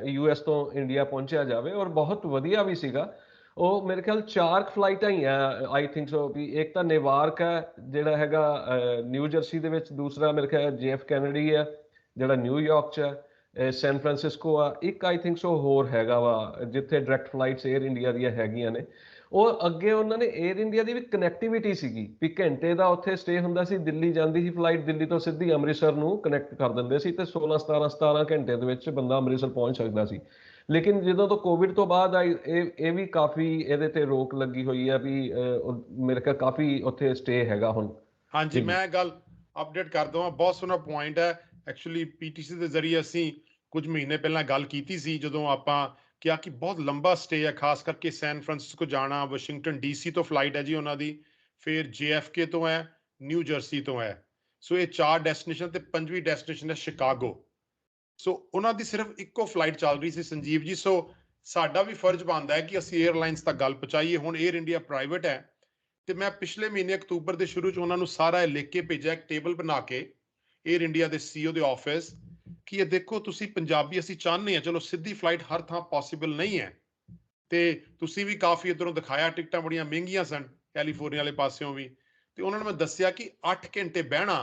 ਯੂਐਸ ਤੋਂ ਇੰਡੀਆ ਪਹੁੰਚਿਆ ਜਾਵੇ, ਔਰ ਬਹੁਤ ਵਧੀਆ ਵੀ ਸੀਗਾ। ਉਹ ਮੇਰੇ ਖਿਆਲ 4 ਫਲਾਈਟਾਂ ਹੀ ਆ ਆਈ ਥਿੰਕ ਸੋ, ਵੀ ਇੱਕ ਤਾਂ ਨੇਵਾਰਕ ਹੈ ਜਿਹੜਾ ਹੈਗਾ ਨਿਊ ਜਰਸੀ ਦੇ ਵਿੱਚ, ਦੂਸਰਾ ਮੇਰੇ ਖਿਆਲ JF ਕੈਨੇਡੀ ਹੈ ਜਿਹੜਾ ਨਿਊਯਾਰਕ 'ਚ ਹੈ, ਸੈਨ ਫਰਾਂਸਿਸਕੋ ਆ, ਇੱਕ ਆਈ ਥਿੰਕ ਸੋ ਹੋਰ ਹੈਗਾ ਵਾ ਜਿੱਥੇ ਡਾਇਰੈਕਟ ਫਲਾਈਟਸ 에ਅਰ ਇੰਡੀਆ ਦੀਆਂ ਹੈਗੀਆਂ ਨੇ। ਉਹ ਅੱਗੇ ਉਹਨਾਂ ਨੇ 에ਅਰ ਇੰਡੀਆ ਦੀ ਵੀ ਕਨੈਕਟੀਵਿਟੀ ਸੀਗੀ ਵੀ ਘੰਟੇ ਦਾ ਉੱਥੇ ਸਟੇ ਹੁੰਦਾ ਸੀ, ਦਿੱਲੀ ਜਾਂਦੀ ਸੀ ਫਲਾਈਟ, ਦਿੱਲੀ ਤੋਂ ਸਿੱਧੀ ਅੰਮ੍ਰਿਤਸਰ ਨੂੰ ਕਨੈਕਟ ਕਰ ਦਿੰਦੇ ਸੀ ਤੇ 16-17 ਘੰਟੇ ਦੇ ਵਿੱਚ ਬੰਦਾ ਅੰਮ੍ਰਿਤਸਰ ਪਹੁੰਚ ਸਕਦਾ ਸੀ। ਲੇਕਿਨ ਜਦੋਂ ਤੋਂ ਕੋਵਿਡ ਤੋਂ ਬਾਅਦ ਆਈ ਇਹ ਵੀ ਕਾਫੀ ਇਹਦੇ ਤੇ ਰੋਕ ਲੱਗੀ ਹੋਈ ਹੈ ਵੀ ਮੇਰੇ ਖਿਆਲ ਕਾਫੀ ਉੱਥੇ ਸਟੇ ਹੈਗਾ ਹੁਣ। ਹਾਂਜੀ, ਮੈਂ ਗੱਲ ਅਪਡੇਟ ਕਰ ਦਵਾਂ, ਬਹੁਤ ਸੋਹਣਾ ਪੁਆਇੰਟ ਹੈ। ਐਕਚੁਅਲੀ ਪੀਟੀਸੀ ਦੇ ਜ਼ਰੀਏ ਅਸੀਂ ਕੁਝ ਮਹੀਨੇ ਪਹਿਲਾਂ ਗੱਲ ਕੀਤੀ ਸੀ, ਜਦੋਂ ਆਪਾਂ ਕਿਹਾ ਕਿ ਬਹੁਤ ਲੰਬਾ ਸਟੇ ਹੈ, ਖਾਸ ਕਰਕੇ ਸੈਨ ਫਰਾਂਸਿਸਕੋ ਜਾਣਾ, ਵਾਸ਼ਿੰਗਟਨ DC ਤੋਂ ਫਲਾਈਟ ਹੈ ਜੀ ਉਹਨਾਂ ਦੀ, ਫਿਰ JFK ਤੋਂ ਹੈ, ਨਿਊ ਜਰਸੀ ਤੋਂ ਹੈ। ਸੋ ਇਹ 4 ਡੈਸਟੀਨੇਸ਼ਨ ਤੇ 5ਵੀਂ ਡੈਸਟੀਨੇਸ਼ਨ ਹੈ ਸ਼ਿਕਾਗੋ। ਸੋ ਉਹਨਾਂ ਦੀ ਸਿਰਫ ਇੱਕੋ ਫਲਾਈਟ ਚੱਲ ਰਹੀ ਸੀ ਸੰਜੀਵ ਜੀ। ਸੋ ਸਾਡਾ ਵੀ ਫਰਜ਼ ਬਣਦਾ ਹੈ ਕਿ ਅਸੀਂ 에ਅਰਲਾਈਨਸ ਤੱਕ ਗੱਲ ਪਹੁੰਚਾਈਏ। ਹੁਣ 에ਅਰ ਇੰਡੀਆ ਪ੍ਰਾਈਵੇਟ ਹੈ ਤੇ ਮੈਂ ਪਿਛਲੇ ਮਹੀਨੇ ਅਕਤੂਬਰ ਦੇ ਸ਼ੁਰੂ 'ਚ ਉਹਨਾਂ ਨੂੰ ਸਾਰਾ ਇਹ ਲਿਖ ਕੇ ਭੇਜਿਆ, ਇੱਕ ਟੇਬਲ ਬਣਾ ਕੇ 에ਅਰ ਇੰਡੀਆ ਦੇ CEO ਦੇ ਆਫਿਸ, ਕਿ ਇਹ ਦੇਖੋ ਤੁਸੀਂ ਪੰਜਾਬੀ ਅਸੀਂ ਚਾਹੁੰਦੇ ਹਾਂ, ਚਲੋ ਸਿੱਧੀ ਫਲਾਈਟ ਹਰ ਥਾਂ ਪੋਸੀਬਲ ਨਹੀਂ ਹੈ, ਤੇ ਤੁਸੀਂ ਵੀ ਕਾਫੀ ਇੱਧਰੋਂ ਦਿਖਾਇਆ, ਟਿਕਟਾਂ ਬੜੀਆਂ ਮਹਿੰਗੀਆਂ ਸਨ ਕੈਲੀਫੋਰਨੀਆ ਵਾਲੇ ਪਾਸਿਓਂ ਵੀ। ਤੇ ਉਹਨਾਂ ਨੂੰ ਮੈਂ ਦੱਸਿਆ ਕਿ 8 ਘੰਟੇ ਬਹਿਣਾ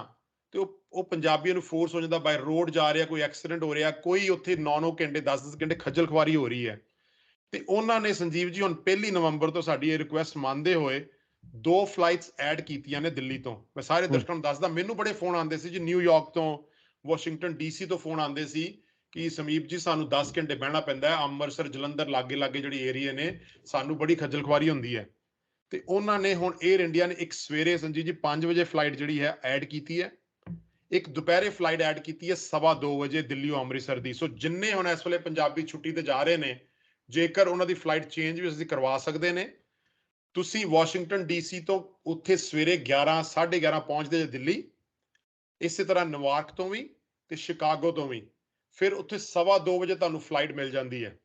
ਤੇ ਉਹ ਪੰਜਾਬੀਆਂ ਨੂੰ ਫੋਰਸ ਹੋ ਜਾਂਦਾ, ਬਾਈ ਰੋਡ ਜਾ ਰਿਹਾ, ਕੋਈ ਐਕਸੀਡੈਂਟ ਹੋ ਰਿਹਾ, ਕੋਈ ਉੱਥੇ 9-9 ਘੰਟੇ 10-10 ਘੰਟੇ ਖੱਜਲ ਖੁਆਰੀ ਹੋ ਰਹੀ ਹੈ। ਤੇ ਉਹਨਾਂ ਨੇ ਸੰਜੀਵ ਜੀ ਹੁਣ 1 ਨਵੰਬਰ ਤੋਂ ਸਾਡੀ ਇਹ ਰਿਕੁਐਸਟ ਮੰਨਦੇ ਹੋਏ 2 ਫਲਾਈਟਸ ਐਡ ਕੀਤੀਆਂ ਨੇ ਦਿੱਲੀ ਤੋਂ। ਮੈਂ ਸਾਰੇ ਦਰਸ਼ਕਾਂ ਨੂੰ ਦੱਸਦਾ, ਮੈਨੂੰ ਬੜੇ ਫੋਨ ਆਉਂਦੇ ਸੀ ਜੀ ਨਿਊਯਾਰਕ ਤੋਂ, ਵਾਸ਼ਿੰਗਟਨ DC ਤੋਂ ਫੋਨ ਆਉਂਦੇ ਸੀ ਕਿ ਸਮੀਪ ਜੀ ਸਾਨੂੰ 10 ਘੰਟੇ ਬਹਿਣਾ ਪੈਂਦਾ ਹੈ, ਅੰਮ੍ਰਿਤਸਰ ਜਲੰਧਰ ਲਾਗੇ ਜਿਹੜੀ ਏਰੀਆ ਨੇ, ਸਾਨੂੰ ਬੜੀ ਖੱਜਲ ਖੁਆਰੀ ਹੁੰਦੀ ਹੈ। ਤੇ ਉਹਨਾਂ ਨੇ ਹੁਣ 에ਅਰ ਇੰਡੀਆ ਨੇ ਇੱਕ ਸਵੇਰੇ ਸੰਜੀਵ ਜੀ 5 ਵਜੇ ਫਲਾਈਟ ਜਿਹੜੀ ਹੈ ਐਡ ਕੀਤੀ ਹੈ, ਇੱਕ ਦੁਪਹਿਰੇ ਫਲਾਈਟ ਐਡ ਕੀਤੀ ਹੈ 2:15 ਵਜੇ ਦਿੱਲੀੋਂ ਅੰਮ੍ਰਿਤਸਰ ਦੀ। ਸੋ ਜਿੰਨੇ ਹੁਣ ਇਸ ਵੇਲੇ ਪੰਜਾਬੀ ਛੁੱਟੀ ਤੇ ਜਾ ਰਹੇ ਨੇ, ਜੇਕਰ ਉਹਨਾਂ ਦੀ ਫਲਾਈਟ ਚੇਂਜ ਵੀ ਅਸੀਂ ਕਰਵਾ ਸਕਦੇ ਨੇ, ਤੁਸੀਂ ਵਾਸ਼ਿੰਗਟਨ DC ਤੋਂ ਉੱਥੇ ਸਵੇਰੇ 11-11:30 ਪਹੁੰਚਦੇ ਜੇ ਦਿੱਲੀ, ਇਸੇ ਤਰ੍ਹਾਂ ਨਿਊਯਾਰਕ ਤੋਂ ਵੀ ਤੇ ਸ਼ਿਕਾਗੋ ਤੋਂ ਵੀ, ਫਿਰ ਉੱਥੇ 2:15 ਵਜੇ ਤੁਹਾਨੂੰ ਫਲਾਈਟ ਮਿਲ ਜਾਂਦੀ ਹੈ।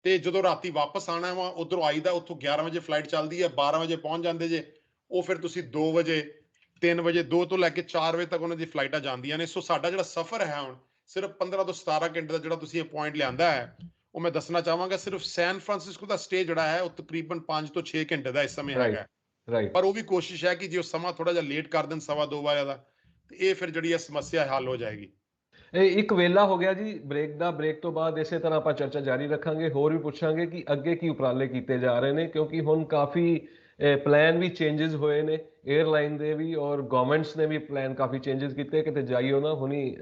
ਤੇ ਜਦੋਂ ਰਾਤੀ ਵਾਪਸ ਆਣਾ ਵਾ ਉਧਰੋਂ ਆਈਦਾ, ਉੱਥੋਂ 11 ਵਜੇ ਫਲਾਈਟ ਚੱਲਦੀ ਹੈ, 12 ਵਜੇ ਪਹੁੰਚ ਜਾਂਦੇ ਜੇ, ਉਹ ਫਿਰ ਤੁਸੀਂ 2 ਵਜੇ 3 ਵਜੇ 2 ਤੋਂ ਲੈ ਕੇ 4 ਵਜੇ ਤੱਕ ਉਹਨਾਂ ਦੀ ਫਲਾਈਟਾਂ ਜਾਂਦੀਆਂ ਨੇ। ਸੋ ਸਾਡਾ ਜਿਹੜਾ ਸਫ਼ਰ ਹੈ ਹੁਣ ਸਿਰਫ 15 ਤੋਂ 17 ਘੰਟੇ ਦਾ ਜਿਹੜਾ ਤੁਸੀਂ ਇਹ ਪੁਆਇੰਟ ਲਿਆਂਦਾ ਹੈ, ਉਹ ਮੈਂ ਦੱਸਣਾ ਚਾਹਾਂਗਾ, ਸਿਰਫ ਸੈਨ ਫਰਾਂਸਿਸਕੋ ਦਾ ਸਟੇ ਜਿਹੜਾ ਹੈ ਉਹ ਤਕਰੀਬਨ 5 ਤੋਂ 6 ਘੰਟੇ ਦਾ ਇਸ ਸਮੇਂ ਹੈਗਾ। ਪਰ ਉਹ ਵੀ ਕੋਸ਼ਿਸ਼ ਹੈ ਕਿ ਜੇ ਉਹ ਸਮਾਂ ਥੋੜਾ ਜਿਹਾ ਲੇਟ ਕਰ ਦੇਣ 2:15 ਵਜੇ ਦਾ, ਤੇ ਇਹ ਫਿਰ ਜਿਹੜੀ ਇਹ ਸਮੱਸਿਆ ਹੱਲ ਹੋ ਜਾਏਗੀ। ਇਹ ਇੱਕ ਵੇਲਾ ਹੋ ਗਿਆ ਜੀ ਬ੍ਰੇਕ ਦਾ, ਬ੍ਰੇਕ ਤੋਂ ਬਾਅਦ ਇਸੇ ਤਰ੍ਹਾਂ ਆਪਾਂ ਚਰਚਾ ਜਾਰੀ ਰੱਖਾਂਗੇ, ਹੋਰ ਵੀ ਪੁੱਛਾਂਗੇ ਕਿ ਅੱਗੇ ਕੀ ਉਪਰਾਲੇ ਕੀਤੇ ਜਾ ਰਹੇ ਨੇ, ਕਿਉਂਕਿ ਹੁਣ ਕਾਫੀ ਪਲਾਨ ਵੀ ਚੇਂਜਸ ਹੋਏ ਨੇ 에ਅਰਲਾਈਨ ਦੇ ਵੀ, ਔਰ ਗਵਰਨਮੈਂਟਸ ਨੇ ਵੀ ਪਲਾਨ ਕਾਫੀ ਚੇਂਜਸ ਕੀਤੇ। ਕਿਤੇ ਜਾਈਓ ਨਾ, ਹੁਣੀ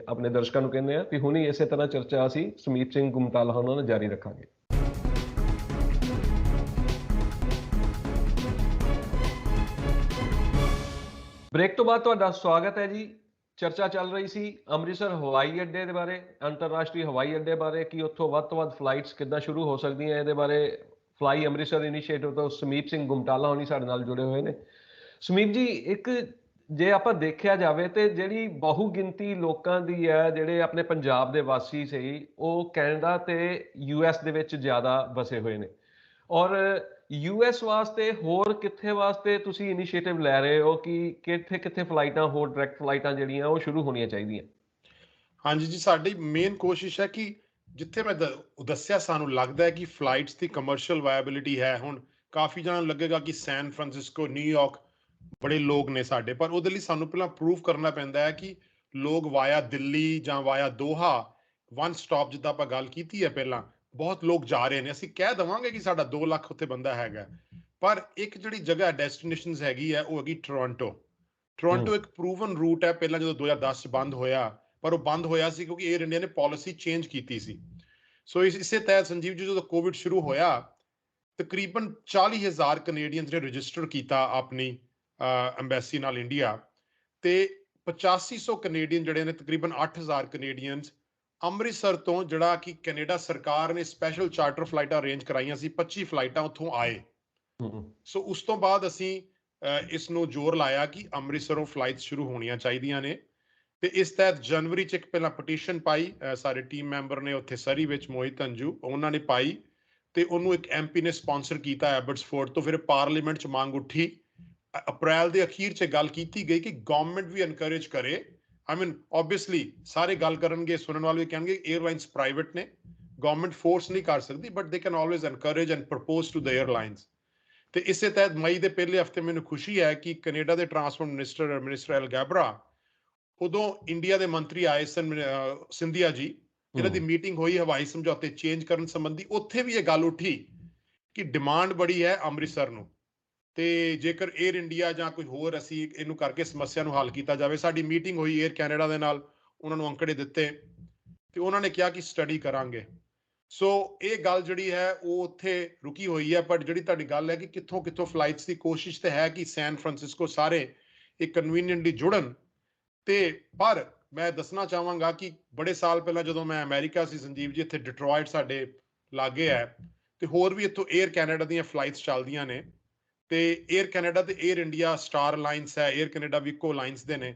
ਆਪਣੇ ਦਰਸ਼ਕਾਂ ਨੂੰ ਕਹਿੰਦੇ ਆ ਵੀ ਹੁਣੀ ਇਸੇ ਤਰ੍ਹਾਂ ਚਰਚਾ ਅਸੀਂ ਸਮੀਪ ਸਿੰਘ ਗੁਮਟਾਲਾ ਉਹਨਾਂ ਨਾਲ ਜਾਰੀ ਰੱਖਾਂਗੇ। ਬ੍ਰੇਕ ਤੋਂ ਬਾਅਦ ਤੁਹਾਡਾ ਸਵਾਗਤ ਹੈ ਜੀ। ਚਰਚਾ ਚੱਲ ਰਹੀ ਸੀ ਅੰਮ੍ਰਿਤਸਰ ਹਵਾਈ ਅੱਡੇ ਦੇ ਬਾਰੇ, ਅੰਤਰਰਾਸ਼ਟਰੀ ਹਵਾਈ ਅੱਡੇ ਬਾਰੇ, ਕਿ ਉੱਥੋਂ ਵੱਧ ਤੋਂ ਵੱਧ ਫਲਾਈਟਸ ਕਿੱਦਾਂ ਸ਼ੁਰੂ ਹੋ ਸਕਦੀਆਂ, ਇਹਦੇ ਬਾਰੇ ਫਲਾਈ ਅੰਮ੍ਰਿਤਸਰ ਇਨੀਸ਼ੀਏਟਿਵ ਤੋਂ ਸਮੀਪ ਸਿੰਘ ਗੁਮਟਾਲਾ ਹੋਣੀ ਸਾਡੇ ਨਾਲ ਜੁੜੇ ਹੋਏ ਨੇ। ਸਮੀਪ ਜੀ, ਇੱਕ ਜੇ ਆਪਾਂ ਦੇਖਿਆ ਜਾਵੇ ਤੇ ਜਿਹੜੀ ਬਹੁ ਗਿਣਤੀ ਲੋਕਾਂ ਦੀ ਹੈ, ਜਿਹੜੇ ਆਪਣੇ ਪੰਜਾਬ ਦੇ ਵਾਸੀ ਸੀ, ਉਹ ਕੈਨੇਡਾ ਤੇ US ਦੇ ਵਿੱਚ ਜ਼ਿਆਦਾ ਵਸੇ ਹੋਏ ਨੇ, ਔਰ US ਵਾਸਤੇ ਹੋਰ ਕਿੱਥੇ ਵਾਸਤੇ ਤੁਸੀਂ ਇਨੀਸ਼ੀਏਟਿਵ ਲੈ ਰਹੇ ਹੋ ਕਿ ਕਿੱਥੇ ਕਿੱਥੇ ਫਲਾਈਟਾਂ, ਹੋਰ ਡਾਇਰੈਕਟ ਫਲਾਈਟਾਂ ਜਿਹੜੀਆਂ ਉਹ ਸ਼ੁਰੂ ਹੋਣੀਆਂ ਚਾਹੀਦੀਆਂ? ਹਾਂਜੀ ਜੀ, ਸਾਡੀ ਮੇਨ ਕੋਸ਼ਿਸ਼ ਹੈ ਕਿ ਜਿੱਥੇ ਮੈਂ ਦੱਸਿਆ, ਸਾਨੂੰ ਲੱਗਦਾ ਹੈ ਕਿ ਫਲਾਈਟਸ ਦੀ ਕਮਰਸ਼ੀਅਲ ਵਾਇਬਿਲਿਟੀ ਹੈ। ਹੁਣ ਕਾਫੀ ਜਣਾਂ ਨੂੰ ਲੱਗੇਗਾ ਕਿ ਸੈਨ ਫਰਾਂਸਿਸਕੋ, ਨਿਊਯਾਰਕ ਬੜੇ ਲੋਕ ਨੇ ਸਾਡੇ, ਪਰ ਉਹਦੇ ਲਈ ਸਾਨੂੰ ਪਹਿਲਾਂ ਪ੍ਰੂਵ ਕਰਨਾ ਪੈਂਦਾ ਹੈ ਕਿ ਲੋਕ ਵਾਇਆ ਦਿੱਲੀ ਜਾਂ ਵਾਇਆ ਦੋਹਾ, 1 ਸਟਾਪ ਜਿੱਦਾਂ ਆਪਾਂ ਗੱਲ ਕੀਤੀ ਹੈ ਪਹਿਲਾਂ, ਬਹੁਤ ਲੋਕ ਜਾ ਰਹੇ ਨੇ। ਅਸੀਂ ਕਹਿ ਦੇਵਾਂਗੇ ਕਿ ਸਾਡਾ 2 ਲੱਖ ਉੱਥੇ ਬੰਦਾ ਹੈਗਾ, ਪਰ ਇੱਕ ਜਿਹੜੀ ਜਗ੍ਹਾ ਡੈਸਟੀਨੇਸ਼ਨਸ ਹੈਗੀ ਹੈ ਉਹ ਹੈਗੀ ਟੋਰਾਂਟੋ। ਟੋਰਾਂਟੋ ਇੱਕ ਪ੍ਰੂਵਨ ਰੂਟ ਹੈ, ਪਹਿਲਾਂ ਜਦੋਂ 2010 ਚ ਬੰਦ ਹੋਇਆ, ਪਰ ਉਹ ਬੰਦ ਹੋਇਆ ਸੀ ਕਿਉਂਕਿ 에ਅਰ ਇੰਡੀਆ ਨੇ ਪਾਲਿਸੀ ਚੇਂਜ ਕੀਤੀ ਸੀ। ਸੋ ਇਸੇ ਤਹਿਤ ਸੰਜੀਵ ਜੀ, ਜਦੋਂ ਕੋਵਿਡ ਸ਼ੁਰੂ ਹੋਇਆ ਤਕਰੀਬਨ 40,000 ਕੈਨੇਡੀਅਨਸ ਨੇ ਰਜਿਸਟਰ ਕੀਤਾ ਆਪਣੀ ਐਮਬੈਸੀ ਨਾਲ ਇੰਡੀਆ, ਤੇ 8500 ਕੈਨੇਡੀਅਨ ਜਿਹੜੇ ਨੇ, ਤਕਰੀਬਨ 8000 ਕੈਨੇਡੀਅਨਸ ਅੰਮ੍ਰਿਤਸਰ ਤੋਂ, ਜਿਹੜਾ ਕਿ ਕੈਨੇਡਾ ਸਰਕਾਰ ਨੇ ਸਪੈਸ਼ਲ ਚਾਰਟਰ ਫਲਾਈਟਾਂ ਅਰੇਂਜ ਕਰਾਈਆਂ ਸੀ, 25 ਫਲਾਈਟਾਂ ਉੱਥੋਂ ਆਏ। ਸੋ ਉਸ ਤੋਂ ਬਾਅਦ ਅਸੀਂ ਇਸ ਨੂੰ ਜ਼ੋਰ ਲਾਇਆ ਕਿ ਅੰਮ੍ਰਿਤਸਰੋਂ ਫਲਾਈਟ ਸ਼ੁਰੂ ਹੋਣੀਆਂ ਚਾਹੀਦੀਆਂ ਨੇ, ਤੇ ਇਸ ਤਹਿਤ ਜਨਵਰੀ 'ਚ ਇੱਕ ਪਹਿਲਾਂ ਪਟੀਸ਼ਨ ਪਾਈ, ਸਾਰੇ ਟੀਮ ਮੈਂਬਰ ਨੇ ਉੱਥੇ ਸਰੀ ਵਿੱਚ, ਮੋਹਿਤ ਅੰਜੂ ਉਹਨਾਂ ਨੇ ਪਾਈ, ਤੇ ਉਹਨੂੰ ਇੱਕ ਐਮਪੀ ਨੇ ਸਪਾਂਸਰ ਕੀਤਾ ਐਬਟਸਫੋਰਡ ਤੋਂ। ਫਿਰ ਪਾਰਲੀਮੈਂਟ 'ਚ ਮੰਗ ਉੱਠੀ, ਅਪ੍ਰੈਲ ਦੇ ਅਖੀਰ 'ਚ ਗੱਲ ਕੀਤੀ ਗਈ ਕਿ ਗਵਰਨਮੈਂਟ ਵੀ ਐਨਕਰੇਜ ਕਰੇ। ਆਈ ਮੀਨ ਓਬਵੀਅਸਲੀ ਸਾਰੇ ਗੱਲ ਕਰਨਗੇ, ਸੁਣਨ ਵਾਲੇ ਵੀ ਕਹਿਣਗੇ 에ਅਰਲਾਈਨਸ ਪ੍ਰਾਈਵੇਟ ਨੇ, ਗਵਰਨਮੈਂਟ ਫੋਰਸ ਨਹੀਂ ਕਰ ਸਕਦੀ, but they can always encourage and propose to the airlines. ਤੇ ਇਸੇ ਤਹਿਤ ਮਈ ਦੇ ਪਹਿਲੇ ਹਫਤੇ ਮੈਨੂੰ ਖੁਸ਼ੀ ਹੈ ਕਿ ਕੈਨੇਡਾ ਦੇ ਟਰਾਂਸਪੋਰਟ ਮਿਨਿਸਟਰ ਐਲ ਗੈਬਰਾ, ਉਦੋਂ ਇੰਡੀਆ ਦੇ ਮੰਤਰੀ ਆਏ ਸਨ, ਸਿੰਧੀਆ ਜੀ, ਇਹਨਾਂ ਦੀ ਮੀਟਿੰਗ ਹੋਈ ਹਵਾਈ ਸਮਝੌਤੇ ਚੇਂਜ ਕਰਨ ਸੰਬੰਧੀ। ਉੱਥੇ ਵੀ ਇਹ ਗੱਲ ਉੱਠੀ ਕਿ ਡਿਮਾਂਡ ਬੜੀ ਹੈ ਅੰਮ੍ਰਿਤਸਰ ਨੂੰ, ਤੇ ਜੇਕਰ 에ਅਰ ਇੰਡੀਆ ਜਾਂ ਕੋਈ ਹੋਰ ਅਸੀਂ ਇਹਨੂੰ ਕਰਕੇ ਸਮੱਸਿਆ ਨੂੰ ਹੱਲ ਕੀਤਾ ਜਾਵੇ। ਸਾਡੀ ਮੀਟਿੰਗ ਹੋਈ 에ਅਰ ਕੈਨੇਡਾ ਦੇ ਨਾਲ, ਉਹਨਾਂ ਨੂੰ ਅੰਕੜੇ ਦਿੱਤੇ, ਤੇ ਉਹਨਾਂ ਨੇ ਕਿਹਾ ਕਿ ਸਟੱਡੀ ਕਰਾਂਗੇ। ਸੋ ਇਹ ਗੱਲ ਜਿਹੜੀ ਹੈ ਉਹ ਉੱਥੇ ਰੁਕੀ ਹੋਈ ਹੈ। ਪਰ ਜਿਹੜੀ ਤੁਹਾਡੀ ਗੱਲ ਹੈ ਕਿ ਕਿੱਥੋਂ ਕਿੱਥੋਂ ਫਲਾਈਟਸ ਦੀ ਕੋਸ਼ਿਸ਼ ਤੇ ਹੈ ਕਿ ਸੈਨ ਫਰਾਂਸਿਸਕੋ ਸਾਰੇ ਇੱਕ ਕਨਵੀਨੀਐਂਟਲੀ ਜੁੜਨ, ਤੇ ਪਰ ਮੈਂ ਦੱਸਣਾ ਚਾਹਾਂਗਾ ਕਿ ਬੜੇ ਸਾਲ ਪਹਿਲਾਂ ਜਦੋਂ ਮੈਂ ਅਮਰੀਕਾ ਸੀ ਸੰਜੀਵ ਜੀ, ਇੱਥੇ ਡਿਟਰੋਇਟ ਸਾਡੇ ਲਾਗੇ ਹੈ, ਤੇ ਹੋਰ ਵੀ ਇੱਥੋਂ 에ਅਰ ਕੈਨੇਡਾ ਦੀਆਂ ਫਲਾਈਟਸ ਚੱਲਦੀਆਂ ਨੇ, ਤੇ 에ਅਰ ਕੈਨੇਡਾ ਤੇ 에ਅਰ ਇੰਡੀਆ, ਸਟਾਰ ਅਲਾਈਅੰਸ ਹੈ, 에ਅਰ ਕੈਨੇਡਾ ਵਿਕੋ ਅਲਾਈਅੰਸ ਦੇ ਨੇ।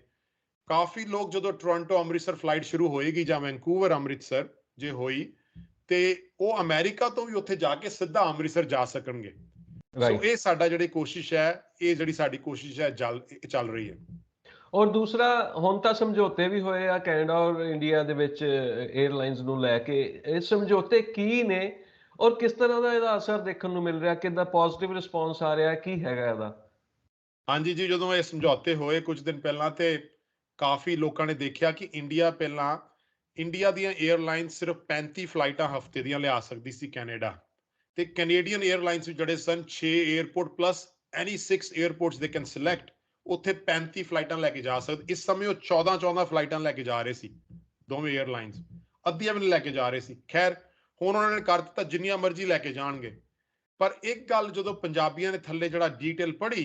ਕਾਫੀ ਲੋਕ ਜਦੋਂ ਟੋਰਾਂਟੋ ਅੰਮ੍ਰਿਤਸਰ ਫਲਾਈਟ ਸ਼ੁਰੂ ਹੋਏਗੀ ਜਾਂ ਵੈਨਕੂਵਰ ਅੰਮ੍ਰਿਤਸਰ ਜੇ ਹੋਈ, ਤੇ ਉਹ ਅਮਰੀਕਾ ਤੋਂ ਵੀ ਉੱਥੇ ਜਾ ਕੇ ਸਿੱਧਾ ਅੰਮ੍ਰਿਤਸਰ ਜਾ ਸਕਣਗੇ। ਸੋ ਇਹ ਸਾਡਾ ਜਿਹੜੀ ਕੋਸ਼ਿਸ਼ ਹੈ, ਇਹ ਜਿਹੜੀ ਸਾਡੀ ਕੋਸ਼ਿਸ਼ ਹੈ ਚੱਲ ਰਹੀ ਹੈ। ਔਰ ਦੂਸਰਾ, ਹੁਣ ਤਾਂ ਸਮਝੌਤੇ ਵੀ ਹੋਏ ਆ ਕੈਨੇਡਾ ਔਰ ਇੰਡੀਆ ਦੇ ਵਿੱਚ 에ਅਰਲਾਈਨਸ ਨੂੰ ਲੈ ਕੇ। ਇਹ ਸਮਝੌਤੇ ਕੀ ਨੇ ਔਰ ਕਿਸ ਤਰ੍ਹਾਂ ਦਾ ਇਹਦਾ ਅਸਰ ਦੇਖਣ ਨੂੰ ਮਿਲ ਰਿਹਾ, ਕਿੱਦਾਂ ਪੋਜ਼ਿਟਿਵ ਰਿਸਪੌਂਸ ਆ ਰਿਹਾ, ਕੀ ਹੈਗਾ ਇਹਦਾ? ਹਾਂਜੀ ਜੀ, ਜਦੋਂ ਇਹ ਸਮਝੌਤੇ ਹੋਏ ਕੁਝ ਦਿਨ ਪਹਿਲਾਂ, ਤੇ ਕਾਫੀ ਲੋਕਾਂ ਨੇ ਦੇਖਿਆ ਕਿ ਇੰਡੀਆ ਦੀਆਂ 에ਅਰਲਾਈਨਸ ਸਿਰਫ 35 ਫਲਾਈਟਾਂ ਹਫ਼ਤੇ ਦੀਆਂ ਲਿਆ ਸਕਦੀ ਸੀ ਕੈਨੇਡਾ, ਤੇ ਕੈਨੇਡੀਅਨ 에ਅਰਲਾਈਨਸ ਵੀ ਜਿਹੜੇ ਸਨ 6 airport plus any 6 에ਅਰਪੋਰਟਸ they can select, ਉੱਥੇ 35 ਫਲਾਈਟਾਂ ਲੈ ਕੇ ਜਾ ਸਕਦੇ। ਇਸ ਸਮੇਂ ਉਹ 14 ਫਲਾਈਟਾਂ ਲੈ ਕੇ ਜਾ ਰਹੇ ਸੀ, ਦੋਵੇਂ 에ਅਰਲਾਈਨਸ ਅੱਧੀਆਂ ਵੀ ਨਹੀਂ ਲੈ ਕੇ ਜਾ ਰਹੇ ਸੀ। ਖੈਰ, ਹੁਣ ਉਹਨਾਂ ਨੇ ਕਰ ਦਿੱਤਾ ਜਿੰਨੀਆਂ ਮਰਜ਼ੀ ਲੈ ਕੇ ਜਾਣਗੇ। ਪਰ ਇੱਕ ਗੱਲ ਜਦੋਂ ਪੰਜਾਬੀਆਂ ਨੇ ਥੱਲੇ ਜਿਹੜਾ ਡੀਟੇਲ ਪੜ੍ਹੀ,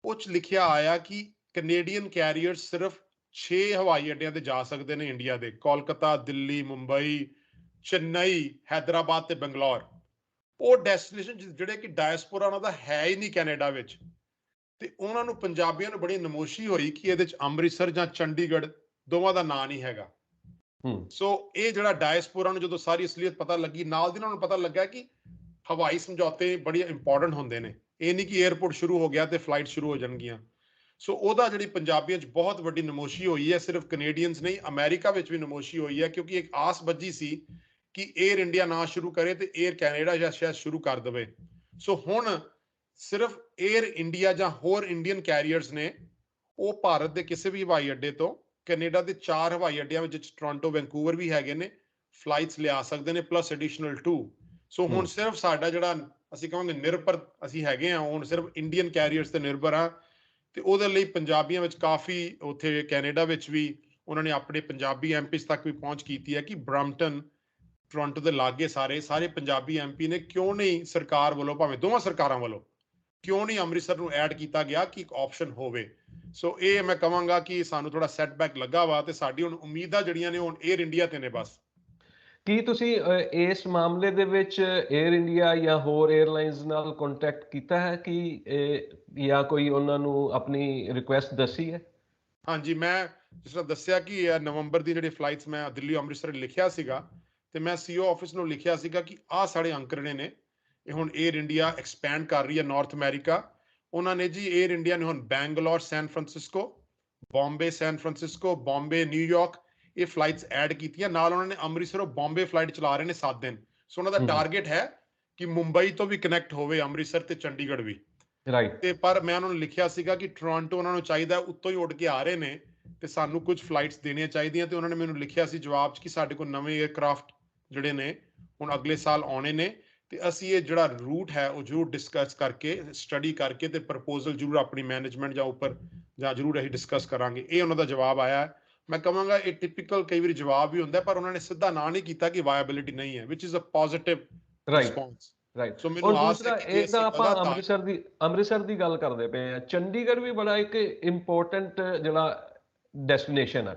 ਉਹ 'ਚ ਲਿਖਿਆ ਆਇਆ ਕਿ ਕੈਨੇਡੀਅਨ ਕੈਰੀਅਰਸ ਸਿਰਫ 6 ਹਵਾਈ ਅੱਡਿਆਂ ਤੇ ਜਾ ਸਕਦੇ ਨੇ ਇੰਡੀਆ ਦੇ, ਕੋਲਕਾਤਾ, ਦਿੱਲੀ, ਮੁੰਬਈ, ਚੇਨਈ, ਹੈਦਰਾਬਾਦ ਤੇ ਬੰਗਲੌਰ। ਉਹ ਡੈਸਟੀਨੇਸ਼ਨ ਜਿਹੜੇ ਕਿ ਡਾਇਸਪੋਰਾ ਉਹਨਾਂ ਦਾ ਹੈ ਹੀ ਨਹੀਂ ਕੈਨੇਡਾ ਵਿੱਚ, ਤੇ ਉਹਨਾਂ ਨੂੰ, ਪੰਜਾਬੀਆਂ ਨੂੰ ਬੜੀ ਨਮੋਸ਼ੀ ਹੋਈ ਕਿ ਇਹਦੇ 'ਚ ਅੰਮ੍ਰਿਤਸਰ ਜਾਂ ਚੰਡੀਗੜ੍ਹ ਦੋਵਾਂ ਦਾ ਨਾਂ ਨਹੀਂ ਹੈਗਾ। ਸੋ ਇਹ ਜਿਹੜਾ ਡਾਇਸਪੋਰਾ ਨੂੰ ਜਦੋਂ ਸਾਰੀ ਅਸਲੀਅਤ ਪਤਾ ਲੱਗੀ, ਨਾਲ ਦੀ ਨਾਲ ਨੂੰ ਪਤਾ ਲੱਗਾ ਕਿ ਹਵਾਈ ਸਮਝੌਤੇ ਬੜੀ ਇੰਪੋਰਟੈਂਟ ਹੁੰਦੇ ਨੇ। ਇਹ ਨਹੀਂ ਕਿ 에ਅਰਪੋਰਟ ਸ਼ੁਰੂ ਹੋ ਗਿਆ ਤੇ ਫਲਾਈਟ ਸ਼ੁਰੂ ਹੋ ਜਾਣਗੀਆਂ। ਸੋ ਉਹਦਾ ਜਿਹੜੀ ਪੰਜਾਬੀਆਂ 'ਚ ਬਹੁਤ ਵੱਡੀ ਨਮੋਸ਼ੀ ਹੋਈ ਹੈ। ਸਿਰਫ ਕੈਨੇਡੀਅਨਸ ਨਹੀਂ, ਅਮਰੀਕਾ ਵਿੱਚ ਵੀ ਨਮੋਸ਼ੀ ਹੋਈ ਹੈ, ਕਿਉਂਕਿ ਇੱਕ ਆਸ ਬੱਝੀ ਸੀ ਕਿ 에ਅਰ ਇੰਡੀਆ ਨਾ ਸ਼ੁਰੂ ਕਰੇ ਤੇ 에ਅਰ ਕੈਨੇਡਾ ਜਾਂ ਸ਼ਾਇਦ ਸ਼ੁਰੂ ਕਰ ਦੇਵੇ। ਸੋ ਹੁਣ ਸਿਰਫ 에ਅਰ ਇੰਡੀਆ ਜਾਂ ਹੋਰ ਇੰਡੀਅਨ ਕੈਰੀਅਰਸ ਨੇ, ਉਹ ਭਾਰਤ ਦੇ ਕਿਸੇ ਵੀ ਹਵਾਈ ਅੱਡੇ ਤੋਂ ਕੈਨੇਡਾ ਦੇ 4 ਹਵਾਈ ਅੱਡਿਆਂ ਵਿੱਚ, ਟੋਰਾਂਟੋ, ਵੈਨਕੂਵਰ ਵੀ ਹੈਗੇ ਨੇ, ਫਲਾਈਟਸ ਲਿਆ ਸਕਦੇ ਨੇ, ਪਲੱਸ ਐਡੀਸ਼ਨਲ 2। ਸੋ ਹੁਣ ਸਿਰਫ ਸਾਡਾ ਜਿਹੜਾ ਅਸੀਂ ਕਹਾਂਗੇ ਨਿਰਭਰ ਅਸੀਂ ਹੈਗੇ ਆ, ਹੁਣ ਸਿਰਫ ਇੰਡੀਅਨ ਕੈਰੀਅਰਸ ਤੇ ਨਿਰਭਰ ਆ। ਤੇ ਉਹਦੇ ਲਈ ਪੰਜਾਬੀਆਂ ਵਿੱਚ ਕਾਫੀ, ਉੱਥੇ ਕੈਨੇਡਾ ਵਿੱਚ ਵੀ ਉਹਨਾਂ ਨੇ ਆਪਣੇ ਪੰਜਾਬੀ ਐਮਪੀਸ ਤੱਕ ਵੀ ਪਹੁੰਚ ਕੀਤੀ ਹੈ ਕਿ ਬਰੰਪਟਨ, ਟੋਰਾਂਟੋ ਦੇ ਲਾਗੇ ਸਾਰੇ ਪੰਜਾਬੀ ਐਮਪੀ ਨੇ, ਕਿਉਂ ਨਹੀਂ ਸਰਕਾਰ ਵੱਲੋਂ, ਭਾਵੇਂ ਦੋਵਾਂ ਸਰਕਾਰਾਂ ਵੱਲੋਂ, ਕਿਉਂ ਨਹੀਂ ਅੰਮ੍ਰਿਤਸਰ ਨੂੰ ਐਡ ਕੀਤਾ ਗਿਆ ਕਿ ਇੱਕ ਆਪਸ਼ਨ ਹੋਵੇ। ਸੋ ਇਹ ਮੈਂ ਕਹਾਂਗਾ ਕਿ ਸਾਨੂੰ ਥੋੜਾ ਸੈਟਬੈਕ ਲੱਗਾ ਵਾ, ਤੇ ਸਾਡੀ ਹੁਣ ਉਮੀਦਾਂ ਜਿਹੜੀਆਂ ਨੇ ਹੁਣ 에ਅਰ ਇੰਡੀਆ ਤੇ ਨੇ ਬਸ। ਕੀ ਤੁਸੀਂ ਇਸ ਮਾਮਲੇ ਦੇ ਵਿੱਚ 에ਅਰ ਇੰਡੀਆ ਜਾਂ ਹੋਰ 에ਅਰਲਾਈਨਸ ਨਾਲ ਕੰਟੈਕਟ ਕੀਤਾ ਹੈ ਕਿ ਜਾਂ ਕੋਈ ਉਹਨਾਂ ਨੂੰ ਆਪਣੀ ਰਿਕੁਐਸਟ ਦੱਸੀ ਹੈ? ਹਾਂਜੀ, ਮੈਂ ਜਿਸ ਤਰ੍ਹਾਂ ਦੱਸਿਆ ਕਿ ਨਵੰਬਰ ਦੀ ਜਿਹੜੀ ਫਲਾਈਟਸ ਮੈਂ ਦਿੱਲੀ ਅੰਮ੍ਰਿਤਸਰ ਲਿਖਿਆ ਸੀਗਾ, ਤੇ ਮੈਂ ਸੀਓ ਆਫਿਸ ਨੂੰ ਲਿਖਿਆ ਸੀਗਾ ਕਿ ਆਹ ਸਾਡੇ ਅੰਕੜੇ ਨੇ, ਇਹ ਹੁਣ 에ਅਰ ਇੰਡੀਆ ਐਕਸਪੈਂਡ ਕਰ ਰਹੀ ਹੈ ਨਾਰਥ ਅਮਰੀਕਾ। ਉਹਨਾਂ ਨੇ ਜੀ 에ਅਰ ਇੰਡੀਆ ਨੇ ਹੁਣ Bangalore, San Francisco, Bombay, San Francisco, Bombay, New York, ਇਹ ਫਲਾਈਟਸ ਐਡ ਕੀਤੀਆਂ। ਨਾਲ ਉਹਨਾਂ ਨੇ ਅੰਮ੍ਰਿਤਸਰੋਂ ਬੰਬੇ ਫਲਾਈਟ ਚਲਾ ਰਹੇ ਨੇ 7 ਦਿਨ। ਸੋ ਉਹਨਾਂ ਦਾ ਟਾਰਗੇਟ ਹੈ ਕਿ ਮੁੰਬਈ ਤੋਂ ਵੀ ਕਨੈਕਟ ਹੋਵੇ ਅੰਮ੍ਰਿਤਸਰ ਤੇ ਚੰਡੀਗੜ੍ਹ ਵੀ। ਤੇ ਪਰ ਮੈਂ ਉਹਨਾਂ ਨੂੰ ਲਿਖਿਆ ਸੀਗਾ ਕਿ ਟੋਰਾਂਟੋ ਉਹਨਾਂ ਨੂੰ ਚਾਹੀਦਾ, ਉੱਤੋਂ ਹੀ ਉੱਡ ਕੇ ਆ ਰਹੇ ਨੇ, ਤੇ ਸਾਨੂੰ ਕੁਝ ਫਲਾਈਟਸ ਦੇਣੀਆਂ ਚਾਹੀਦੀਆਂ। ਤੇ ਉਹਨਾਂ ਨੇ ਮੈਨੂੰ ਲਿਖਿਆ ਸੀ ਜਵਾਬ 'ਚ ਕਿ ਸਾਡੇ ਕੋਲ ਨਵੇਂ 에ਅਰਕ੍ਰਾਫਟ ਜਿਹੜੇ ਨੇ ਹੁਣ ਅਗਲੇ ਸਾਲ ਆਉਣੇ ਨੇ, ਤੇ ਅਸੀਂ ਇਹ ਜਿਹੜਾ ਰੂਟ ਹੈ ਉਹ ਜ਼ਰੂਰ ਡਿਸਕਸ ਕਰਕੇ, ਸਟੱਡੀ ਕਰਕੇ, ਤੇ ਪ੍ਰਪੋਜ਼ਲ ਜ਼ਰੂਰ ਆਪਣੀ ਮੈਨੇਜਮੈਂਟ ਜਾਂ ਉੱਪਰ ਜਾਂ ਜ਼ਰੂਰ ਅਸੀਂ ਡਿਸਕਸ ਕਰਾਂਗੇ। ਇਹ ਉਹਨਾਂ ਦਾ ਜਵਾਬ ਆਇਆ। ਮੈਂ ਕਹਾਂਗਾ ਇਹ ਟਿਪੀਕਲ ਕਈ ਵਾਰੀ ਜਵਾਬ ਵੀ ਹੁੰਦਾ, ਪਰ ਉਹਨਾਂ ਨੇ ਸਿੱਧਾ ਨਾ ਨਹੀਂ ਕੀਤਾ ਕਿ ਵਾਇਬਿਲਿਟੀ ਨਹੀਂ ਹੈ, which is a positive response. Right. So ਮੈਨੂੰ ਔਰ ਆਸ ਹੈ ਦੂਸਰਾ ਕਿ ਜੇ ਇਹਦਾ ਅਸੀਂ ਆਪਾਂ ਲਗਾਤਾਰ ਅੰਮ੍ਰਿਤਸਰ ਦੀ ਗੱਲ ਕਰਦੇ ਪਏ ਆ, ਚੰਡੀਗੜ੍ਹ ਵੀ ਬੜਾ ਇੱਕ ਇੰਪੋਰਟੈਂਟ ਜਿਹੜਾ ਡੈਸਟੀਨੇਸ਼ਨ ਹੈ,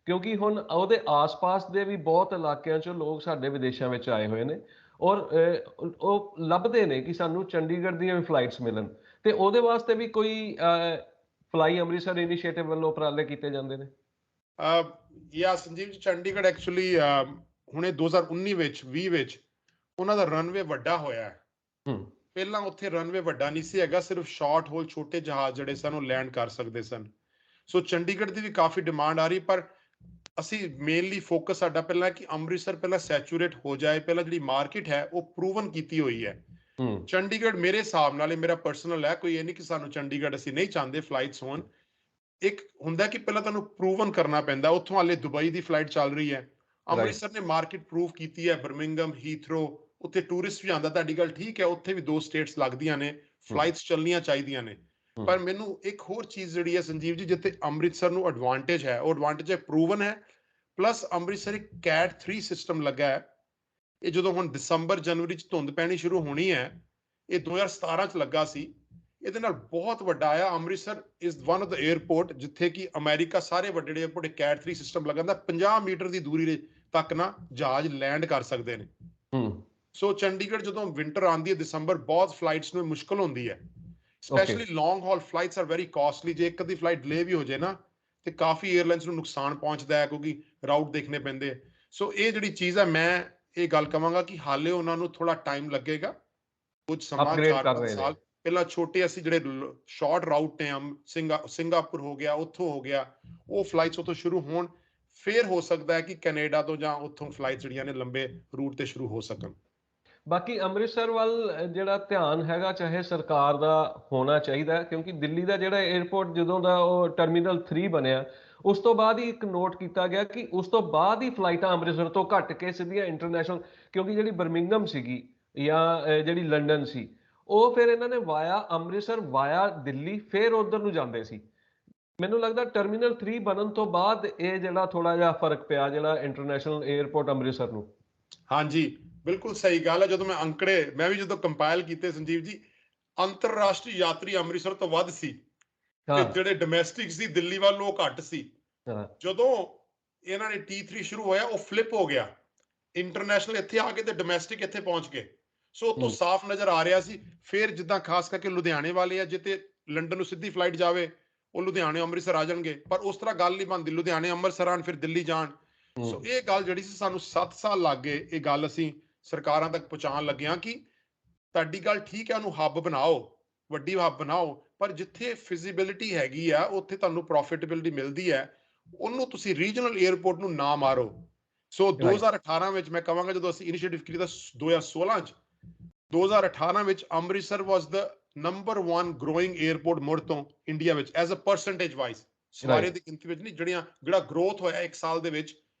ਕਿਉਂਕਿ ਹੁਣ ਉਹਦੇ ਆਸ-ਪਾਸ ਦੇ ਵੀ ਬਹੁਤ ਇਲਾਕਿਆਂ 'ਚੋਂ ਲੋਕ ਸਾਡੇ ਵਿਦੇਸ਼ਾਂ ਵਿੱਚ ਆਏ ਹੋਏ ਨੇ, ਔਰ ਉਹ ਲੱਭਦੇ ਨੇ ਕਿ ਸਾਨੂੰ ਚੰਡੀਗੜ੍ਹ ਦੀਆਂ ਵੀ ਫਲਾਈਟਸ ਮਿਲਣ, ਤੇ ਉਹਦੇ ਵਾਸਤੇ ਵੀ ਕੋਈ ਫਲਾਈ ਅੰਮ੍ਰਿਤਸਰ ਇਨੀਸ਼ੀਏਟਿਵ ਵੱਲੋਂ ਉਪਰਾਲੇ ਕੀਤੇ ਜਾਂਦੇ ਨੇ। ਯਾ ਸੰਜੀਵ ਜੀ, ਚੰਡੀਗੜ੍ਹ ਐਕਚੁਅਲੀ ਹੁਣੇ 2019 ਵਿੱਚ 20 ਵਿੱਚ ਉਹਨਾਂ ਦਾ ਰਨਵੇ ਵੱਡਾ ਹੋਇਆ ਹੈ। ਹੂੰ। ਪਹਿਲਾਂ ਉੱਥੇ ਰਨਵੇ ਵੱਡਾ ਨਹੀਂ ਸੀ ਹੈਗਾ, ਸਿਰਫ ਸ਼ਾਰਟ ਹੋਲ ਛੋਟੇ ਜਹਾਜ਼ ਜਿਹੜੇ ਸਨ ਉਹ ਲੈਂਡ ਕਰ ਸਕਦੇ ਸਨ। ਸੋ ਚੰਡੀਗੜ੍ਹ ਦੀ ਵੀ ਕਾਫੀ ਡਿਮਾਂਡ ਆ ਰਹੀ, ਪਰ ਅਸੀਂ ਮੇਨਲੀ ਫੋਕਸ ਸਾਡਾ ਪਹਿਲਾਂ ਕਿ ਅੰਮ੍ਰਿਤਸਰ ਪਹਿਲਾਂ ਸੈਚੂਰੇਟ ਹੋ ਜਾਏ, ਪਹਿਲਾਂ ਜਿਹੜੀ ਮਾਰਕੀਟ ਹੈ ਉਹ ਪ੍ਰੂਵਨ ਕੀਤੀ ਹੋਈ ਹੈ। ਹੂੰ। ਚੰਡੀਗੜ੍ਹ ਮੇਰੇ ਹਿਸਾਬ ਨਾਲ, ਇਹ ਮੇਰਾ ਪਰਸਨਲ ਹੈ, ਕੋਈ ਇਹ ਨਹੀਂ ਕਿ ਸਾਨੂੰ ਚੰਡੀਗੜ੍ਹ ਅਸੀਂ ਨਹੀਂ ਚਾਹੁੰਦੇ ਫਲਾਈਟਸ ਹੋਣ। ਇੱਕ ਹੁੰਦਾ ਕਿ ਪਹਿਲਾਂ ਤੁਹਾਨੂੰ ਪ੍ਰੂਵਨ ਕਰਨਾ ਪੈਂਦਾ, ਉੱਥੋਂ ਹਾਲੇ ਦੁਬਈ ਦੀ ਫਲਾਈਟ ਚੱਲ ਰਹੀ ਹੈ, ਰਾਈਟ। ਅੰਮ੍ਰਿਤਸਰ ਨੇ ਮਾਰਕੀਟ ਪ੍ਰੂਵ ਕੀਤੀ ਹੈ, ਬਰਮਿੰਗਮ, ਹੀਥਰੋ, ਉੱਥੇ ਟੂਰਿਸਟ ਵੀ ਆਉਂਦਾ। ਤੁਹਾਡੀ ਗੱਲ ਠੀਕ ਹੈ, ਉੱਥੇ ਵੀ 2 ਸਟੇਟਸ ਲੱਗਦੀਆਂ ਨੇ, ਹੂੰ। ਫਲਾਈਟਸ ਚੱਲਣੀਆਂ ਚਾਹੀਦੀਆਂ ਨੇ। ਹੂੰ। ਪਰ ਮੈਨੂੰ ਇੱਕ ਹੋਰ ਚੀਜ਼ ਜਿਹੜੀ ਹੈ ਸੰਜੀਵ ਜੀ, ਜਿੱਥੇ ਅੰਮ੍ਰਿਤਸਰ ਨੂੰ ਐਡਵਾਂਟੇਜ ਹੈ, ਉਹ ਐਡਵਾਂਟੇਜ ਹੈ ਪ੍ਰੂਵਨ ਹੈ, ਪਲੱਸ ਅੰਮ੍ਰਿਤਸਰ ਇੱਕ ਕੈਟ 3 ਸਿਸਟਮ ਲੱਗਾ ਹੈ। ਇਹ ਜਦੋਂ ਹੁਣ ਦਸੰਬਰ ਜਨਵਰੀ 'ਚ ਧੁੰਦ ਪੈਣੀ ਸ਼ੁਰੂ ਹੋਣੀ ਹੈ, ਇਹ 2017 'ਚ ਲੱਗਾ ਸੀ। ਇਹਦੇ ਨਾਲ ਬਹੁਤ ਵੱਡਾ ਆਇਆ, Amritsar is one of the airport ਜਿੱਥੇ ਕਿ ਅਮਰੀਕਾ ਸਾਰੇ ਵੱਡੇ 에ਅਰਪੋਰਟ ਕੈਟ 3 ਸਿਸਟਮ ਲਗਾਉਂਦਾ, 50 ਮੀਟਰ ਦੀ ਦੂਰੀ ਤੱਕ ਨਾ ਜਹਾਜ਼ ਲੈਂਡ ਕਰ ਸਕਦੇ ਨੇ। ਹੂੰ। ਸੋ ਚੰਡੀਗੜ੍ਹ ਜਦੋਂ ਵਿੰਟਰ ਆਉਂਦੀ ਹੈ ਦਸੰਬਰ, ਬਹੁਤ ਫਲਾਈਟਸ ਨੂੰ ਮੁਸ਼ਕਲ ਹੁੰਦੀ ਹੈ, okay. Specially long hall flights are very costly. ਜੇ ਇੱਕ ਅੱਧੀ ਫਲਾਈਟ ਡਿਲੇ ਵੀ ਹੋ ਜਾਏ ਨਾ, ਤੇ ਕਾਫੀ 에ਅਰਲਾਈਨਸ ਨੂੰ ਨੁਕਸਾਨ ਪਹੁੰਚਦਾ ਹੈ, ਕਿਉਂਕਿ ਰਾਊਟ ਦੇਖਣੇ ਪੈਂਦੇ ਆ। ਸੋ ਇਹ ਜਿਹੜੀ ਚੀਜ਼ ਹੈ, ਮੈਂ ਇਹ ਗੱਲ ਕਹਾਂਗਾ ਕਿ ਹਾਲੇ ਉਹਨਾਂ ਨੂੰ ਥੋੜਾ ਟਾਈਮ ਲੱਗੇਗਾ, ਕੁਝ ਸਮਾਂ, ਅਪਗ੍ਰੇਡ ਕਰ 4-5 ਰਹੇ ਨੇ। ਸਾਲ। ਪਹਿਲਾਂ ਛੋਟੇ ਅਸੀਂ ਜਿਹੜੇ ਸ਼ਾਰਟ ਰਾਊਟ ਨੇ, ਸਿੰਗਾਪੁਰ ਹੋ ਗਿਆ, ਉੱਥੋਂ ਹੋ ਗਿਆ, ਉਹ ਫਲਾਈਟਸ ਉੱਥੋਂ ਸ਼ੁਰੂ ਹੋਣ, ਫਿਰ ਹੋ ਸਕਦਾ ਹੈ ਕਿ ਕੈਨੇਡਾ ਤੋਂ ਜਾਂ ਉੱਥੋਂ ਫਲਾਈਟਸ ਜਿਹੜੀਆਂ ਨੇ ਲੰਬੇ ਰੂਟ ਤੇ ਸ਼ੁਰੂ ਹੋ ਸਕਣ। ਬਾਕੀ ਅੰਮ੍ਰਿਤਸਰ ਵੱਲ ਜਿਹੜਾ ਧਿਆਨ ਹੈਗਾ, ਚਾਹੇ ਸਰਕਾਰ ਦਾ ਹੋਣਾ ਚਾਹੀਦਾ, ਕਿਉਂਕਿ ਦਿੱਲੀ ਦਾ ਜਿਹੜਾ 에ਅਰਪੋਰਟ ਜਦੋਂ ਦਾ ਉਹ ਟਰਮੀਨਲ 3 ਬਣਿਆ, ਉਸ ਤੋਂ ਬਾਅਦ ਹੀ ਇੱਕ ਨੋਟ ਕੀਤਾ ਗਿਆ ਕਿ ਉਸ ਤੋਂ ਬਾਅਦ ਹੀ ਫਲਾਈਟਾਂ ਅੰਮ੍ਰਿਤਸਰ ਤੋਂ ਘੱਟ ਕੇ ਸਿੱਧੀਆਂ ਇੰਟਰਨੈਸ਼ਨਲ, ਕਿਉਂਕਿ ਜਿਹੜੀ ਬਰਮਿੰਗਮ ਸੀਗੀ ਜਾਂ ਜਿਹੜੀ ਲੰਡਨ ਸੀ, ਉਹ ਫਿਰ ਇਹਨਾਂ ਨੇ ਵਾਇਆ ਅੰਮ੍ਰਿਤਸਰ ਵਾਇਆ ਦਿੱਲੀ ਫਿਰ ਉਧਰ ਨੂੰ ਜਾਂਦੇ ਸੀ। ਮੈਨੂੰ ਲੱਗਦਾ ਟਰਮੀਨਲ 3 ਬਣਨ ਤੋਂ ਬਾਅਦ ਇਹ ਜਿਹੜਾ ਥੋੜਾ ਜਿਹਾ ਫਰਕ ਪਿਆ, ਜਿਹੜਾ ਇੰਟਰਨੈਸ਼ਨਲ 에ਅਰਪੋਰਟ ਅੰਮ੍ਰਿਤਸਰ ਨੂੰ। ਹਾਂਜੀ, ਬਿਲਕੁਲ ਸਹੀ ਗੱਲ ਹੈ। ਜਦੋਂ ਮੈਂ ਅੰਕੜੇ ਮੈਂ ਵੀ ਜਦੋਂ ਕੰਪਾਈਲ ਕੀਤੇ ਸੰਜੀਵ ਜੀ, ਅੰਤਰਰਾਸ਼ਟਰੀ ਯਾਤਰੀ ਅੰਮ੍ਰਿਤਸਰ ਤੋਂ ਵੱਧ ਸੀ, ਤੇ ਹਾਂ। ਜਿਹੜੇ ਡੋਮੈਸਟਿਕ ਸੀ ਦਿੱਲੀ ਵੱਲ ਉਹ ਘੱਟ ਸੀ। ਹਾਂ। ਜਦੋਂ ਇਹਨਾਂ ਨੇ T3 ਸ਼ੁਰੂ ਹੋਇਆ, ਉਹ ਫਲਿਪ ਹੋ ਗਿਆ, ਇੰਟਰਨੈਸ਼ਨਲ ਇੱਥੇ ਆ ਕੇ ਤੇ ਡੋਮੈਸਟਿਕ ਇੱਥੇ ਪਹੁੰਚ ਗਏ। ਸੋ ਉਹ ਤੋਂ ਹੂੰ। ਸਾਫ਼ ਨਜ਼ਰ ਆ ਰਿਹਾ ਸੀ। ਫਿਰ ਜਿੱਦਾਂ ਖਾਸ ਕਰਕੇ ਲੁਧਿਆਣੇ ਵਾਲੇ ਆ, ਜਿੱਤੇ ਲੰਡਨ ਨੂੰ ਸਿੱਧੀ ਫਲਾਈਟ ਜਾਵੇ, ਉਹ ਲੁਧਿਆਣੇ ਅੰਮ੍ਰਿਤਸਰ ਆ ਜਾਣਗੇ, ਪਰ ਉਸ ਤਰ੍ਹਾਂ ਗੱਲ ਨਹੀਂ ਬਣਦੀ, ਲੁਧਿਆਣੇ ਅੰਮ੍ਰਿਤਸਰ ਆਣ ਫਿਰ ਦਿੱਲੀ ਜਾਣ। ਸੋ ਹੂੰ। ਇਹ ਗੱਲ ਜਿਹੜੀ ਸੀ, ਸਾਨੂੰ 7 ਸਾਲ ਲੱਗ ਗਏ ਇਹ ਗੱਲ ਅਸੀਂ ਸਰਕਾਰਾਂ ਤੱਕ ਪਹੁੰਚਾਉਣ ਲੱਗਿਆ ਕਿ ਤੁਹਾਡੀ ਗੱਲ ਠੀਕ ਹੈ, ਉਹਨੂੰ ਹੱਬ ਬਣਾਓ, ਵੱਡੀ ਹੱਬ ਬਣਾਓ, ਪਰ ਜਿੱਥੇ ਫਿਜ਼ੀਬਿਲਿਟੀ ਹੈਗੀ ਆ, ਉੱਥੇ ਤੁਹਾਨੂੰ ਪ੍ਰੋਫਿਟੇਬਿਲਿਟੀ ਮਿਲਦੀ ਹੈ, ਉਹਨੂੰ ਤੁਸੀਂ ਰੀਜਨਲ 에ਅਰਪੋਰਟ ਨੂੰ ਨਾ ਮਾਰੋ। ਸੋ ਰਾਈਟ। 2018 ਵਿੱਚ ਮੈਂ ਕਹਾਂਗਾ, ਜਦੋਂ ਅਸੀਂ ਇਨੀਸ਼ੀਏਟਿਵ ਕੀਤਾ 2016 ਚ, 2018 ਵਿੱਚ ਅੰਮ੍ਰਿਤਸਰ ਵਾਸ ਦ ਨੰਬਰ 1 ਗਰੋਇੰਗ 에ਅਰਪੋਰਟ ਮੁੜ ਤੋਂ ਇੰਡੀਆ ਵਿੱਚ, ਐਜ਼ ਅ ਪਰਸੈਂਟੇਜ ਵਾਈਜ਼, ਸਵਾਰੀਆਂ ਦੀ ਗਿਣਤੀ ਵਿੱਚ ਨਹੀਂ, ਜਿਹੜਾ ਗਰੋਥ ਹੋਇਆ ਇੱਕ ਸਾਲ ਦੇ ਵਿੱਚ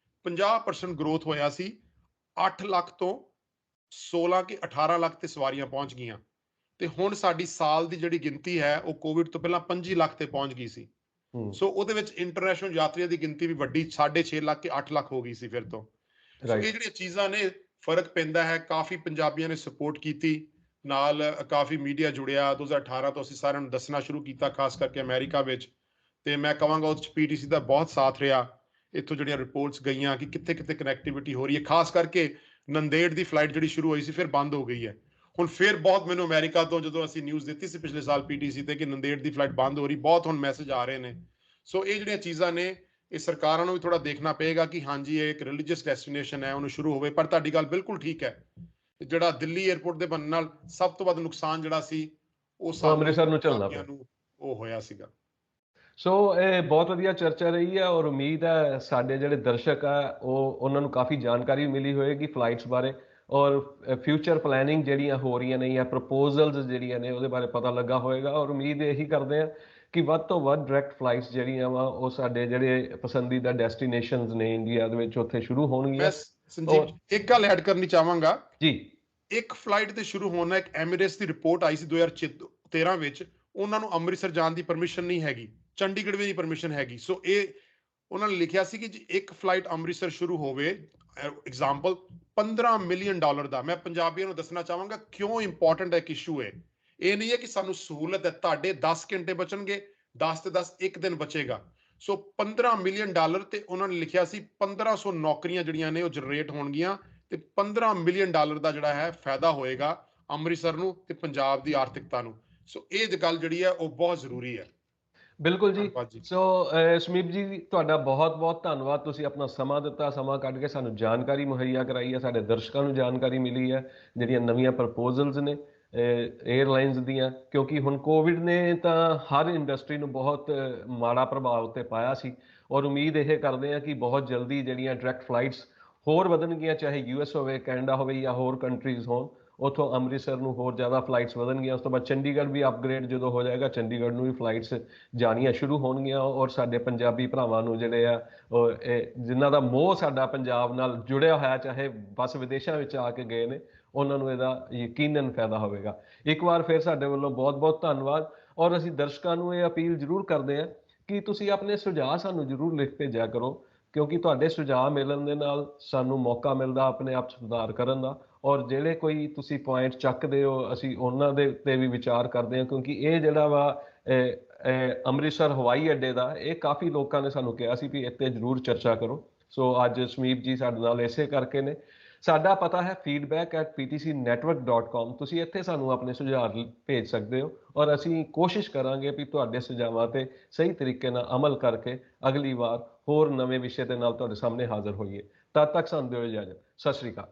50% ਗਰੋਥ ਹੋਇਆ ਸੀ। 8 ਲੱਖ ਤੋਂ 16 ਕਿ 18 ਲੱਖ ਤੇ ਸਵਾਰੀਆਂ ਪਹੁੰਚ ਗਈਆਂ, ਤੇ ਹੁਣ ਸਾਡੀ ਸਾਲ ਦੀ ਜਿਹੜੀ ਗਿਣਤੀ ਹੈ ਉਹ ਕੋਵਿਡ ਤੋਂ ਪਹਿਲਾਂ 25 ਲੱਖ ਤੇ ਪਹੁੰਚ ਗਈ ਸੀ। ਹੂੰ। ਸੋ ਉਹਦੇ ਵਿੱਚ ਇੰਟਰਨੈਸ਼ਨਲ ਯਾਤਰੀਆਂ ਦੀ ਗਿਣਤੀ ਵੀ ਵੱਡੀ, 6.5 ਲੱਖ ਕਿ 8 ਲੱਖ ਹੋ ਗਈ ਸੀ ਫਿਰ ਤੋਂ। ਸੋ ਇਹ ਰਾਈਟ। ਜਿਹੜੀਆਂ ਚੀਜ਼ਾਂ ਨੇ, ਫਰਕ ਪੈਂਦਾ ਹੈ। ਕਾਫੀ ਪੰਜਾਬੀਆਂ ਨੇ ਸਪੋਰਟ ਕੀਤੀ, ਨਾਲ ਕਾਫੀ ਮੀਡੀਆ ਜੁੜਿਆ। 2018 ਤੋਂ ਅਸੀਂ ਸਾਰਿਆਂ ਨੂੰ ਦੱਸਣਾ ਸ਼ੁਰੂ ਕੀਤਾ, ਖਾਸ ਕਰਕੇ ਅਮਰੀਕਾ ਵਿੱਚ, ਤੇ ਮੈਂ ਕਹਾਂਗਾ ਉਸ 'ਚ PTC ਦਾ ਬਹੁਤ ਸਾਥ ਰਿਹਾ। ਇੱਥੋਂ ਜਿਹੜੀਆਂ ਰਿਪੋਰਟਸ ਗਈਆਂ ਕਿ ਕਿੱਥੇ ਕਿੱਥੇ ਕਨੈਕਟੀਵਿਟੀ ਹੋ ਰਹੀ ਹੈ, ਖਾਸ ਕਰਕੇ ਨੰਦੇੜ ਦੀ ਫਲਾਈਟ ਜਿਹੜੀ ਸ਼ੁਰੂ ਹੋਈ ਸੀ ਫਿਰ ਬੰਦ ਹੋ ਗਈ ਹੈ। ਹੁਣ ਫਿਰ ਬਹੁਤ, ਮੈਨੂੰ ਅਮਰੀਕਾ ਤੋਂ ਜਦੋਂ ਅਸੀਂ ਨਿਊਜ਼ ਦਿੱਤੀ ਸੀ ਪਿਛਲੇ ਸਾਲ PTC ਤੇ ਕਿ ਨੰਦੇੜ ਦੀ ਫਲਾਈਟ ਬੰਦ ਹੋ ਰਹੀ, ਬਹੁਤ ਹੁਣ ਮੈਸੇਜ ਆ ਰਹੇ ਨੇ। ਸੋ ਇਹ ਜਿਹੜੀਆਂ ਚੀਜ਼ਾਂ ਨੇ, ਇਹ ਸਰਕਾਰਾਂ ਨੂੰ ਵੀ ਥੋੜਾ ਦੇਖਣਾ ਪਏਗਾ ਕਿ ਹਾਂਜੀ ਇਹ ਇੱਕ ਰਿਲੀਜੀਅਸ ਡੈਸਟੀਨੇਸ਼ਨ ਹੈ, ਉਹਨੂੰ ਸ਼ੁਰੂ ਹੋਵੇ। ਪਰ ਤੁਹਾਡੀ ਗੱਲ ਬਿਲਕੁਲ ਠੀਕ ਹੈ, ਜਿਹੜਾ ਦਿੱਲੀ 에ਅਰਪੋਰਟ ਦੇ ਬਣਨ ਨਾਲ ਸਭ ਤੋਂ ਵੱਧ ਨੁਕਸਾਨ ਜਿਹੜਾ ਸੀ, ਉਹ ਉਹ ਸਾਨੂੰ ਅੰਮ੍ਰਿਤਸਰ ਨੂੰ ਝੱਲਣਾ ਪੰਜਾਬੀਆਂ ਪਿਆ। ਨੂੰ ਉਹ ਹੋਇਆ ਸੀਗਾ। ਸੋ ਇਹ ਬਹੁਤ ਵਧੀਆ ਚਰਚਾ ਰਹੀ ਹੈ, ਔਰ ਉਮੀਦ ਹੈ ਸਾਡੇ ਜਿਹੜੇ ਦਰਸ਼ਕ ਆ ਉਹਨਾਂ ਨੂੰ ਕਾਫੀ ਜਾਣਕਾਰੀ ਮਿਲੀ ਹੋਏਗੀ ਫਲਾਈਟਸ ਬਾਰੇ, ਔਰ ਫਿਊਚਰ ਪਲੈਨਿੰਗ ਜਿਹੜੀਆਂ ਹੋ ਰਹੀਆਂ ਨੇ ਜਾਂ ਪ੍ਰਪੋਜ਼ਲਸ ਜਿਹੜੀਆਂ ਨੇ ਉਹਦੇ ਬਾਰੇ ਪਤਾ ਲੱਗਾ ਹੋਏਗਾ। ਔਰ ਉਮੀਦ ਇਹੀ ਕਰਦੇ ਆ ਕਿ ਵੱਧ ਤੋਂ ਵੱਧ ਡਾਇਰੈਕਟ ਫਲਾਈਟਸ ਜਿਹੜੀਆਂ ਵਾ ਉਹ ਸਾਡੇ ਜਿਹੜੇ ਪਸੰਦੀਦਾ ਡੈਸਟੀਨੇਸ਼ਨਸ ਨੇ ਇੰਡੀਆ ਦੇ ਵਿੱਚ ਉੱਥੇ ਸ਼ੁਰੂ ਹੋਣਗੀਆਂ। ਮੈਂ ਸੰਜੀਵ ਔਰ ਇੱਕ ਗੱਲ ਐਡ ਕਰਨੀ ਚਾਹਾਂਗਾ। ਜੀ। ਇੱਕ ਫਲਾਈਟ ਤੇ ਸ਼ੁਰੂ ਹੋਣਾ, ਇੱਕ ਐਮੀਰੇਟਸ ਦੀ ਰਿਪੋਰਟ ਆਈ ਸੀ 2013 ਵਿੱਚ, ਉਹਨਾਂ ਨੂੰ ਅੰਮ੍ਰਿਤਸਰ ਜਾਣ ਦੀ ਪਰਮਿਸ਼ਨ ਨਹੀਂ ਹੈਗੀ, ਚੰਡੀਗੜ੍ਹ ਵੀ ਨਹੀਂ ਪਰਮਿਸ਼ਨ ਹੈਗੀ। ਸੋ ਇਹ ਉਹਨਾਂ ਨੇ ਲਿਖਿਆ ਸੀ ਕਿ ਜੇ ਇੱਕ ਫਲਾਈਟ ਅੰਮ੍ਰਿਤਸਰ ਸ਼ੁਰੂ ਹੋਵੇ, ਐਗਜ਼ਾਮਪਲ $15 ਮਿਲੀਅਨ ਦਾ ਮੈਂ ਪੰਜਾਬੀਆਂ ਨੂੰ ਦੱਸਣਾ ਚਾਹਾਂਗਾ ਕਿਉਂ ਇੰਪੋਰਟੈਂਟ ਇੱਕ ਇਸ਼ੂ ਹੈ। ਇਹ ਨਹੀਂ ਹੈ ਕਿ ਸਾਨੂੰ ਸਹੂਲਤ ਹੈ, ਤੁਹਾਡੇ 10 ਘੰਟੇ ਬਚਣਗੇ, 10 ਤੇ 10 ਇੱਕ ਦਿਨ ਬਚੇਗਾ। ਸੋ $15 ਮਿਲੀਅਨ ਤੇ ਉਹਨਾਂ ਨੇ ਲਿਖਿਆ ਸੀ 1500 ਨੌਕਰੀਆਂ ਜਿਹੜੀਆਂ ਨੇ ਉਹ ਜਨਰੇਟ ਹੋਣਗੀਆਂ ਤੇ $15 ਮਿਲੀਅਨ ਦਾ ਜਿਹੜਾ ਹੈ ਫਾਇਦਾ ਹੋਏਗਾ ਅੰਮ੍ਰਿਤਸਰ ਨੂੰ ਤੇ ਪੰਜਾਬ ਦੀ ਆਰਥਿਕਤਾ ਨੂੰ। ਸੋ ਇਹ ਗੱਲ ਜਿਹੜੀ ਹੈ ਉਹ ਬਹੁਤ ਜ਼ਰੂਰੀ ਹੈ। ਬਿਲਕੁਲ ਜੀ। ਧੰਨਵਾਦ ਜੀ। ਸੋ ਸਮੀਪ ਜੀ, ਤੁਹਾਡਾ ਬਹੁਤ ਬਹੁਤ ਧੰਨਵਾਦ, ਤੁਸੀਂ ਆਪਣਾ ਸਮਾਂ ਦਿੱਤਾ, ਸਮਾਂ ਕੱਢ ਕੇ ਸਾਨੂੰ ਜਾਣਕਾਰੀ ਮੁਹੱਈਆ ਕਰਾਈ ਹੈ, ਸਾਡੇ ਦਰਸ਼ਕਾਂ ਨੂੰ ਜਾਣਕਾਰੀ ਮਿਲੀ ਹੈ ਜਿਹੜੀਆਂ ਨਵੀਆਂ ਪ੍ਰਪੋਜ਼ਲਸ ਨੇ 에ਅਰਲਾਈਨਸ ਦੀਆਂ, ਕਿਉਂਕਿ ਹੁਣ ਕੋਵਿਡ ਨੇ ਤਾਂ ਹਰ ਇੰਡਸਟਰੀ ਨੂੰ ਬਹੁਤ ਮਾੜਾ ਪ੍ਰਭਾਵ ਉੱਤੇ ਪਾਇਆ ਸੀ। ਔਰ ਉਮੀਦ ਇਹ ਕਰਦੇ ਹਾਂ ਕਿ ਬਹੁਤ ਜਲਦੀ ਜਿਹੜੀਆਂ ਡਾਇਰੈਕਟ ਫਲਾਈਟਸ ਹੋਰ ਵਧਣਗੀਆਂ, ਚਾਹੇ ਯੂਐਸ ਹੋਵੇ, ਕੈਨੇਡਾ ਹੋਵੇ ਜਾਂ ਹੋਰ ਕੰਟਰੀਜ਼ ਹੋਣ, ਉੱਥੋਂ ਅੰਮ੍ਰਿਤਸਰ ਨੂੰ ਹੋਰ ਜ਼ਿਆਦਾ ਫਲਾਈਟਸ ਵਧਣਗੀਆਂ। ਉਸ ਤੋਂ ਬਾਅਦ ਚੰਡੀਗੜ੍ਹ ਵੀ ਅਪਗ੍ਰੇਡ ਜਦੋਂ ਹੋ ਜਾਏਗਾ, ਚੰਡੀਗੜ੍ਹ ਨੂੰ ਵੀ ਫਲਾਈਟਸ ਜਾਣੀਆਂ ਸ਼ੁਰੂ ਹੋਣਗੀਆਂ। ਔਰ ਸਾਡੇ ਪੰਜਾਬੀ ਭਰਾਵਾਂ ਨੂੰ ਜਿਹੜੇ ਆ ਜਿਨ੍ਹਾਂ ਦਾ ਮੋਹ ਸਾਡਾ ਪੰਜਾਬ ਨਾਲ ਜੁੜਿਆ ਹੋਇਆ, ਚਾਹੇ ਬਸ ਵਿਦੇਸ਼ਾਂ ਵਿੱਚ ਆ ਕੇ ਗਏ ਨੇ, ਉਹਨਾਂ ਨੂੰ ਇਹਦਾ ਯਕੀਨਨ ਫਾਇਦਾ ਹੋਵੇਗਾ। ਇੱਕ ਵਾਰ ਫਿਰ ਸਾਡੇ ਵੱਲੋਂ ਬਹੁਤ ਬਹੁਤ ਧੰਨਵਾਦ। ਔਰ ਅਸੀਂ ਦਰਸ਼ਕਾਂ ਨੂੰ ਇਹ ਅਪੀਲ ਜ਼ਰੂਰ ਕਰਦੇ ਹਾਂ ਕਿ ਤੁਸੀਂ ਆਪਣੇ ਸੁਝਾਅ ਸਾਨੂੰ ਜ਼ਰੂਰ ਲਿਖ ਭੇਜਿਆ ਕਰੋ, ਕਿਉਂਕਿ ਤੁਹਾਡੇ ਸੁਝਾਅ ਮਿਲਣ ਦੇ ਨਾਲ ਸਾਨੂੰ ਮੌਕਾ ਮਿਲਦਾ ਆਪਣੇ ਆਪ ਸੁਧਾਰ ਕਰਨ ਦਾ। ਔਰ ਜਿਹੜੇ ਕੋਈ ਤੁਸੀਂ ਪੁਆਇੰਟ ਚੱਕਦੇ ਹੋ, ਅਸੀਂ ਉਹਨਾਂ ਦੇ ਉੱਤੇ ਵੀ ਵਿਚਾਰ ਕਰਦੇ ਹਾਂ, ਕਿਉਂਕਿ ਇਹ ਜਿਹੜਾ ਵਾ ਅੰਮ੍ਰਿਤਸਰ ਹਵਾਈ ਅੱਡੇ ਦਾ, ਇਹ ਕਾਫੀ ਲੋਕਾਂ ਨੇ ਸਾਨੂੰ ਕਿਹਾ ਸੀ ਵੀ ਇੱਥੇ ਜ਼ਰੂਰ ਚਰਚਾ ਕਰੋ। ਸੋ ਅੱਜ ਸਮੀਪ ਜੀ ਸਾਡੇ ਨਾਲ ਇਸੇ ਕਰਕੇ ਨੇ। ਸਾਡਾ ਪਤਾ ਹੈ feedback@ptcnetwork.com। ਤੁਸੀਂ ਇੱਥੇ ਸਾਨੂੰ ਆਪਣੇ ਸੁਝਾਅ ਭੇਜ ਸਕਦੇ ਹੋ ਔਰ ਅਸੀਂ ਕੋਸ਼ਿਸ਼ ਕਰਾਂਗੇ ਵੀ ਤੁਹਾਡੇ ਸੁਝਾਵਾਂ ਤੇ ਸਹੀ ਤਰੀਕੇ ਨਾਲ ਅਮਲ ਕਰਕੇ ਅਗਲੀ ਵਾਰ ਹੋਰ ਨਵੇਂ ਵਿਸ਼ੇ ਦੇ ਨਾਲ ਤੁਹਾਡੇ ਸਾਹਮਣੇ ਹਾਜ਼ਰ ਹੋਈਏ। ਤਦ ਤੱਕ ਸਾਨੂੰ ਦਿਓ ਇਜਾਜ਼ਤ। ਸਤਿ ਸ਼੍ਰੀ ਅਕਾਲ।